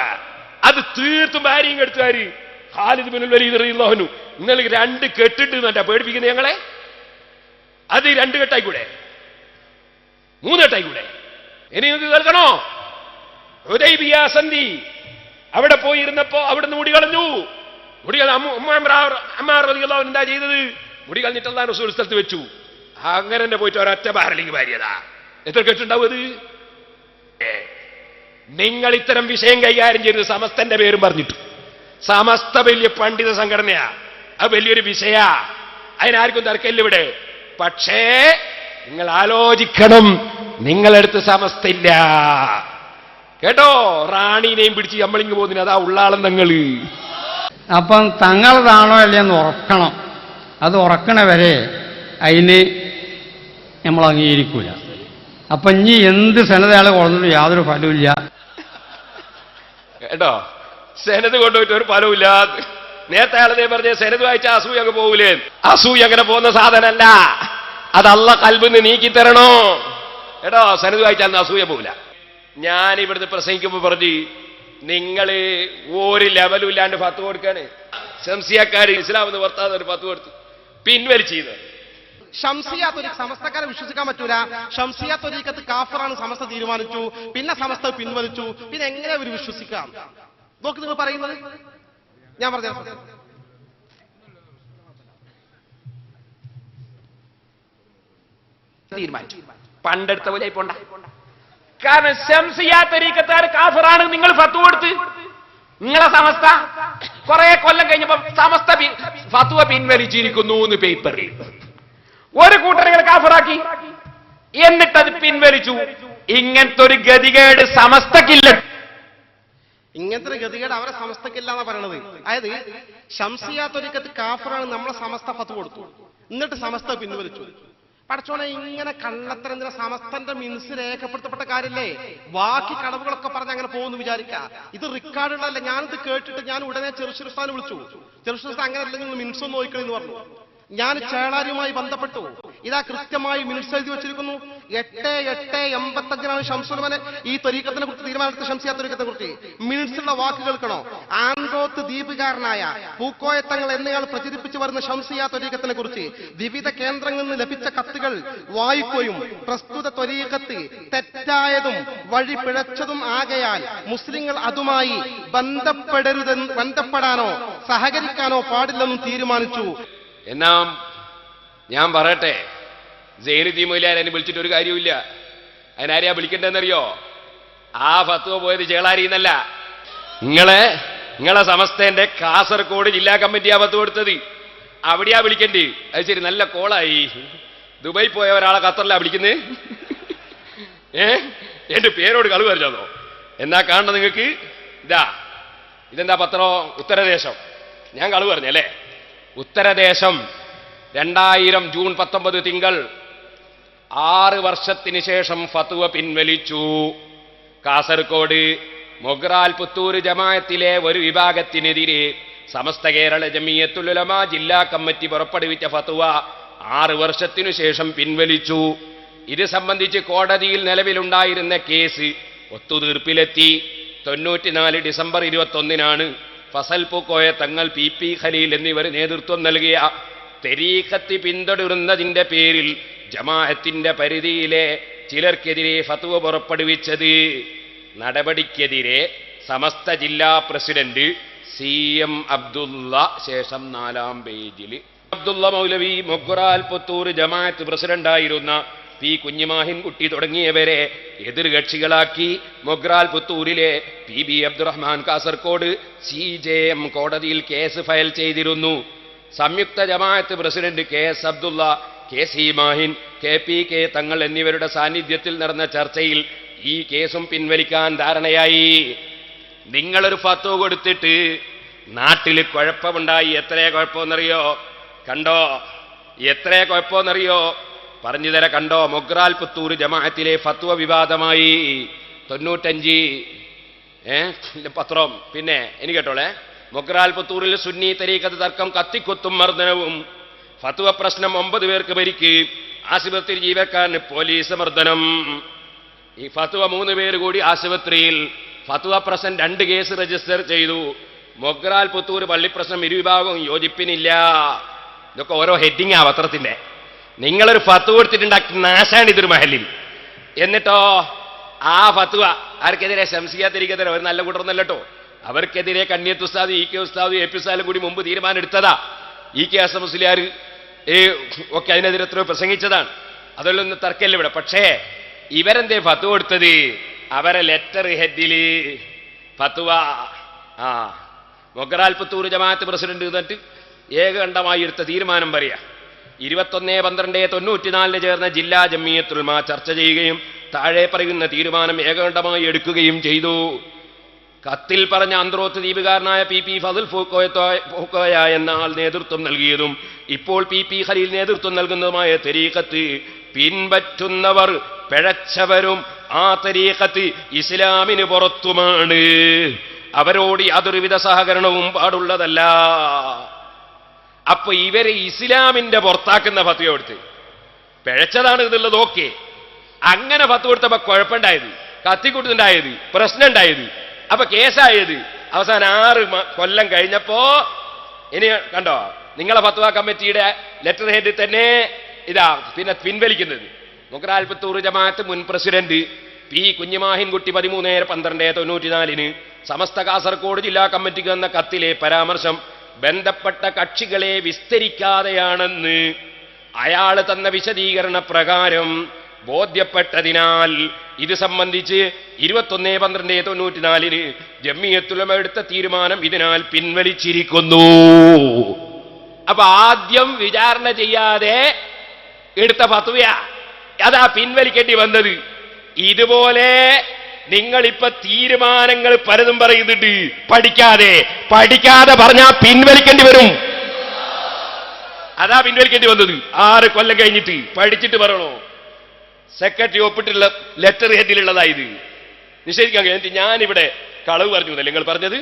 അത് തീർത്തും ഭാര്യയും കെടുത്തുകാര് ഖാലിദ് ബിൻ വലീദ് റളിയല്ലാഹു അൻഹു, നിങ്ങൾ 2 കെട്ടിട്ട് എന്നിട്ടാ പേടിപ്പിക്കുന്നത് ഞങ്ങളെ? അത് 2 കെട്ടായിക്കൂടെ? 3 കെട്ടായിക്കൂടെ? ഇനി നിങ്ങൾക്ക് കേൾക്കണോ? ഹുദൈബിയ സന്ധി, അവിടെ പോയിരുന്നപ്പോ അവിടുന്ന് മുടി കളഞ്ഞു. മുടി അമ്മാർ റളിയല്ലാഹു അൻഹു എന്താ ചെയ്തത്? മുടി കളഞ്ഞിട്ട് അല്ലാഹു റസൂൽ സ്ഥലത്ത് വെച്ചു. അങ്ങനെ തന്നെ പോയിട്ട് ഒരൊറ്റ ഭാരലിംഗ് ഭാര്യതാ. എത്ര കെട്ടുണ്ടാവും അത്? നിങ്ങൾ ഇത്തരം വിഷയം കൈകാര്യം ചെയ്തത് സമസ്തന്റെ പേരും പറഞ്ഞിട്ടു. സമസ്ത വലിയ പണ്ഡിത സംഘടനയാ, അത് വലിയൊരു വിഷയാ, അതിനാർക്കും തർക്കമില്ല ഇവിടെ. പക്ഷേ നിങ്ങൾ ആലോചിക്കണം, നിങ്ങളെടുത്ത് സമസ്തയില്ല കേട്ടോ. റാണീനെയും പിടിച്ച് നമ്മളിങ്ങ് പോകുന്നതിന് അതാ ഉള്ളാളം തങ്ങള്. അപ്പം തങ്ങളതാണോ അല്ലേന്ന് ഉറക്കണം. അത് ഉറക്കണവരെ അതിന് നമ്മൾ അംഗീകരിക്കൂല. അപ്പൊ ഇനി എന്ത് സനതയാളെ കൊണ്ടിട്ട് യാതൊരു ഫലമില്ല കേട്ടോ. സനത് കൊണ്ടുപോയിട്ട് ഒരു ഫലമില്ല. നേരത്തെ ആളതേ പറഞ്ഞ സനത് വായിച്ച അസൂയ അങ്ങ് പോകൂലേ? അസൂയ അങ്ങനെ പോകുന്ന സാധനമല്ല, അത് അല്ലാഹ് ഖൽബിന്ന് നീക്കി തരണോ കേട്ടോ. സനത് വായിച്ചാൽ അസൂയ പോകില്ല. ഞാൻ ഇവിടുന്ന് പ്രസംഗിക്കുമ്പോൾ പറഞ്ഞു, നിങ്ങള് ഒരു ലെവലും ഇല്ലാണ്ട് ഫത്ത് കൊടുക്കാണ്. ശംസിയക്കാർ ഇസ്ലാം എന്ന് പുറത്താതെ ഒരു ഫത്ത് കൊടുത്തു പിൻവലിച്ചത്. ഷംസിയ ത്വരീഖ് സമസ്തക്കാരെ വിശ്വസിക്കാൻ പറ്റൂല. ഷംസിയ ത്വരീഖത്ത് കാഫറാണ് സമസ്ത തീരുമാനിച്ചു, പിന്നെ സമസ്ത പിൻവലിച്ചു. പിന്നെ എങ്ങനെ അവർ വിശ്വസിക്കാം? നോക്ക് നിങ്ങൾ പറയുന്നത്. ഞാൻ പറഞ്ഞു തീരുമാനിച്ചു. പണ്ടെടുത്ത പോലെ പോണ്ട. കാരണം ശംസിയ തരീഖത്തുകാർ കാഫറാണ് നിങ്ങൾ ഫത്വ കൊടുത്ത്. നിങ്ങളെ സമസ്ത കുറെ കൊല്ലം കഴിഞ്ഞപ്പോ സമസ്ത ഫത്വ പിൻവലിച്ചിരിക്കുന്നു എന്ന് പേപ്പറിൽ ഒരു കൂട്ടരുകൾ കാഫറാക്കി, എന്നിട്ടത് പിൻവലിച്ചു. ഇങ്ങനത്തെ ഒരു ഗതികേട് സമസ്തക്കില്ല. ഇങ്ങനത്തെ ഒരു ഗതികേട് അവരെ സമസ്തക്കില്ല എന്നാ പറയണത്. അതായത് ഷംസിയ ത്വരീഖത്ത് കാഫറാണ് നമ്മളെ സമസ്ത ഫത്വ കൊടുത്തു, എന്നിട്ട് സമസ്ത പിൻവലിച്ചു. പടച്ചോനെ, ഇങ്ങനെ കള്ളത്തരം സമസ്തന്റെ മിൻസ് രേഖപ്പെടുത്തപ്പെട്ട കാര്യല്ലേ? ബാക്കി കളവുകളൊക്കെ പറഞ്ഞ് അങ്ങനെ പോകുന്നു വിചാരിക്കുക. ഇത് റെക്കോർഡുള്ളതല്ല. ഞാനിത് കേട്ടിട്ട് ഞാൻ ഉടനെ ചെറുശ്ശുസ്ഥാനെ വിളിച്ചു. ചെറുശ്ശുസ്ഥാൻ അങ്ങനെ അല്ലെങ്കിൽ മിൻസ് ഒന്ന് നോക്കണമെന്ന് പറഞ്ഞു. ഞാൻ ചേളാരിയുമായി ബന്ധപ്പെട്ടു. ഇതാ കൃത്യമായി മിനിറ്റ്സ് എഴുതി വെച്ചിരിക്കുന്നു. 8/8/85 ഷംസുലമനെ ഈ ത്വരീഖത്തിനെ കുറിച്ച് തീരുമാനമെടുത്ത ഷംസിയ ത്വരീഖത്തെ കുറിച്ച് മിനിറ്റ്സുള്ള വാക്ക് കേൾക്കണോ? ആൻഡ്രോത്ത് ദ്വീപുകാരനായ പൂക്കോയത്തങ്ങൾ എന്നയാൾ പ്രചരിപ്പിച്ചു വരുന്ന ഷംസിയ ത്വരീഖത്തിനെ കുറിച്ച് വിവിധ കേന്ദ്രങ്ങളിൽ നിന്ന് ലഭിച്ച കത്തുകൾ വായിക്കുകയും പ്രസ്തുത ത്വരീഖത്ത് തെറ്റായതും വഴി പിഴച്ചതും ആകയാൽ മുസ്ലിങ്ങൾ അതുമായി ബന്ധപ്പെടാനോ സഹകരിക്കാനോ പാടില്ലെന്നും തീരുമാനിച്ചു. എന്നാ ഞാൻ പറയട്ടെ, സൈനുദ്ദീൻ മൗലവിയെ വിളിച്ചിട്ട് ഒരു കാര്യമില്ല. അതിനാരെയാ വിളിക്കണ്ടെന്നറിയോ? ആ ഫത്വ പോയത് ചേളാരിന്നല്ല, നിങ്ങളെ സമസ്തന്റെ കാസർഗോഡ് ജില്ലാ കമ്മിറ്റിയാ ഫത്വ കൊടുത്തത്. അവിടെയാ വിളിക്കണ്ടേ. അത് ശരി, നല്ല കോളായി. ദുബായി പോയ ഒരാളെ ഖത്തറിലാ വിളിക്കുന്നത്. എന്റെ പേരോട് കളവ് പറഞ്ഞോ? എന്നാ കാണണം നിങ്ങൾക്ക്. ഇതെന്താ പത്രം? ഉത്തരദേശം. ഞാൻ കളവ് പറഞ്ഞല്ലേ? ഉത്തരദേശം 2000 ജൂൺ 19 തിങ്കൾ 6 വർഷത്തിന് ശേഷം ഫത്വ പിൻവലിച്ചു. കാസർഗോഡ് മൊഗ്രാൽ പുത്തൂർ ജമാഅത്തിലെ ഒരു വിഭാഗത്തിനെതിരെ സമസ്ത കേരള ജമിയത്തുൽ ഉലമ ജില്ലാ കമ്മിറ്റി പുറപ്പെടുവിച്ച ഫത്വ 6 വർഷത്തിനു ശേഷം പിൻവലിച്ചു. ഇത് സംബന്ധിച്ച് കോടതിയിൽ നിലവിലുണ്ടായിരുന്ന case ഒത്തുതീർപ്പിലെത്തി. 94 December 21 Fasal Pookoya Thangal PP Khaleel എന്നിവർ നേതൃത്വം നൽകിയ തരീഖത്ത് പിന്തുടരുന്നതിന്റെ പേരിൽ ജമാഅത്തിന്റെ പരിധിയിലെ ചിലർക്കെതിരെ ഫത്വ പുറപ്പെടുവിച്ചത്. നടപടിക്കെതിരെ സമസ്ത ജില്ലാ പ്രസിഡന്റ് CM അബ്ദുള്ള, ശേഷം 4-ാം പേജിൽ അബ്ദുള്ള മൗലവി, മൊഗ്രാൽ പുത്തൂർ ജമാഅത്ത് പ്രസിഡന്റായിരുന്ന P കുഞ്ഞിമാഹിൻകുട്ടി തുടങ്ങിയവരെ എതിർകക്ഷികളാക്കി മൊഗ്രാൽ പുത്തൂരിലെ PB അബ്ദുറഹ്മാൻ കാസർഗോഡ് CJM കോടതിയിൽ കേസ് ഫയൽ ചെയ്തിരുന്നു. സംയുക്ത ജമാഅത്ത് president KS Abdulla, KC Mahin, KPK Thangal എന്നിവരുടെ സാന്നിധ്യത്തിൽ നടന്ന ചർച്ചയിൽ ഈ കേസും പിൻവലിക്കാൻ ധാരണയായി. നിങ്ങളൊരു ഫത്വ കൊടുത്തിട്ട് നാട്ടിൽ കുഴപ്പമുണ്ടായി. എത്ര കുഴപ്പമെന്നറിയോ? കണ്ടോ? എത്ര കുഴപ്പമെന്നറിയോ? പറഞ്ഞു തരാ. കണ്ടോ? മൊഗ്രാൽ പുത്തൂർ ജമാഅത്തിലെ ഫത്വ വിവാദമായി. 95 പത്രം. പിന്നെ എനിക്ക് കേട്ടോളെ, മൊഗ്രാൽ പുത്തൂരിൽ സുന്നി തരീഖത്ത് തർക്കം, കത്തിക്കുത്തും മർദ്ദനവും. ഫത്വ പ്രശ്നം, 9 പേർക്ക് പരിക്ക്, ആശുപത്രി ജീവക്കാരന് പോലീസ് മർദ്ദനം. ഈ ഫത്വ 3 പേര് കൂടി ആശുപത്രിയിൽ. ഫത്വ പ്രശ്നം 2 കേസ് രജിസ്റ്റർ ചെയ്തു. മൊഗ്രാൽ പുത്തൂർ പള്ളിപ്രശ്നം ഇരുവിഭാഗവും യോജിപ്പിനില്ല. ഇതൊക്കെ ഓരോ ഹെഡിങ്ങാ പത്രത്തിന്റെ. നിങ്ങളൊരു ഫത്വ കൊടുത്തിട്ടുണ്ടാക്കി നാശാണ് ഇതൊരു മഹലിൽ. എന്നിട്ടോ ആ ഫത്വ ആർക്കെതിരെ? ശംസിയ തരീഖത്തിനെതിരെ. ഒരു നല്ല കൂട്ടറൊന്നല്ല കേട്ടോ. അവർക്കെതിരെ കണ്ണിയത്ത് ഉസ്താദ്, EK ഉസ്താദ്, AP ഉസ്താദും കൂടി മുമ്പ് തീരുമാനം എടുത്തതാ. EK ഹസൻ മുസ്ലിയാർ ഒക്കെ അതിനെതിരെ എത്രയോ പ്രസംഗിച്ചതാണ്. അതിലൊന്നും തർക്കമില്ല ഇവിടെ. പക്ഷേ ഇവരെന്തേ ഫത്വ കൊടുത്തത്? അവരെ ലെറ്റർ ഹെഡില് ഫത്വ. മൊഗ്രാൽ പുത്തൂർ ജമാഅത്ത് പ്രസിഡന്റ് എന്നിട്ട് ഏകകണ്ഠമായി എടുത്ത തീരുമാനം പറയാ. 21/12/94 ചേർന്ന ജില്ലാ ജമിയത്തുൽ ഉലമ ചർച്ച ചെയ്യുകയും താഴെ പറയുന്ന തീരുമാനം ഏകകണ്ഠമായി എടുക്കുകയും ചെയ്തു. കത്തിൽ പറഞ്ഞ ആന്ത്രോത്ത് ദ്വീപുകാരനായ PP ഫസൽ പൂക്കോയ എന്ന ആൾ നേതൃത്വം നൽകിയതും ഇപ്പോൾ PP ഖലീൽ നേതൃത്വം നൽകുന്നതുമായ തരീഖത്ത് പിൻപറ്റുന്നവർ പിഴച്ചവരും ആ തരീഖത്ത് ഇസ്ലാമിന് പുറത്തുമാണ്. അവരോട് യാതൊരുവിധ സഹകരണവും പാടുള്ളതല്ല. അപ്പൊ ഇവരെ ഇസ്ലാമിന്റെ പുറത്താക്കുന്ന ഫത്വ കൊടുത്ത് പിഴച്ചതാണ് ഇതുള്ളത്. ഓക്കെ, അങ്ങനെ ഫത്വ കൊടുത്തപ്പോ കുഴപ്പമുണ്ടായത്, കത്തിക്കുട്ടുണ്ടായത്, പ്രശ്നം ഉണ്ടായത്. അപ്പൊ കേസായത് അവസാനം 6 കൊല്ലം കഴിഞ്ഞപ്പോ ഇനി കണ്ടോ, നിങ്ങളെ ഫത്വ കമ്മിറ്റിയുടെ ലെറ്റർ ഹെഡ് തന്നെ ഇതാ പിന്നെ പിൻവലിക്കുന്നത്. മുഖ്രാൽപത്തൂർ ജമാഅത്ത് മുൻ പ്രസിഡന്റ് പി കുഞ്ഞിമാഹിൻകുട്ടി 13/12/94 സമസ്ത കാസർഗോഡ് ജില്ലാ കമ്മിറ്റിക്ക് എന്ന കത്തിലെ പരാമർശം ബന്ധപ്പെട്ട കക്ഷികളെ വിസ്തരിക്കാതെയാണെന്ന് അയാൾ തന്ന വിശദീകരണ പ്രകാരം ബോധ്യപ്പെട്ടതിനാൽ ഇത് സംബന്ധിച്ച് 21/12/94 ജമിയത്തുൽ ഉലമ എടുത്ത തീരുമാനം ഇതിനാൽ പിൻവലിച്ചിരിക്കുന്നു. അപ്പൊ ആദ്യം വിചാരണ ചെയ്യാതെ എടുത്ത ഫത്വ അതാ പിൻവലിക്കേണ്ടി വന്നത്. ഇതുപോലെ നിങ്ങളിപ്പോ തീരുമാനങ്ങൾ പലതും പറയുന്നുണ്ട് പഠിക്കാതെ പറഞ്ഞാൽ പിൻവലിക്കേണ്ടി വരും. അതാ പിൻവലിക്കേണ്ടി വന്നത്. 6 കൊല്ലം കഴിഞ്ഞിട്ട് പഠിച്ചിട്ട് പറയണോ? സെക്രട്ടറി ഒപ്പിട്ടുള്ള ലെറ്റർ ഹെഡിലുള്ളതായത് നിഷേധിക്കാൻ കഴിഞ്ഞിട്ട് ഞാനിവിടെ കളവ് പറഞ്ഞു എന്നല്ലേ നിങ്ങൾ പറഞ്ഞത്?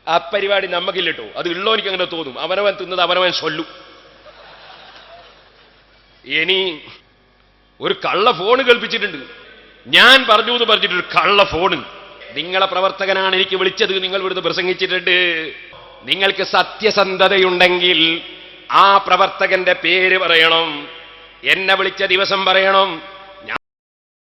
ആ പരിപാടി നമുക്കില്ലട്ടോ. അത് ഉള്ളോ എനിക്ക് അങ്ങനെ തോന്നും. അവനവൻ തിന്നത് അവനവൻ ചൊല്ലും. ഇനി ഒരു കള്ള ഫോണ് കേൾപ്പിച്ചിട്ടുണ്ട്. ഞാൻ പറഞ്ഞു എന്ന് പറഞ്ഞിട്ടൊരു കള്ള ഫോണ്. നിങ്ങളെ പ്രവർത്തകനാണ് എനിക്ക് വിളിച്ചത്, നിങ്ങൾ ഇവിടുന്ന് പ്രസംഗിച്ചിട്ടുണ്ട്. നിങ്ങൾക്ക് സത്യസന്ധതയുണ്ടെങ്കിൽ ആ പ്രവർത്തകന്റെ പേര് പറയണം, എന്നെ വിളിച്ച ദിവസം പറയണം,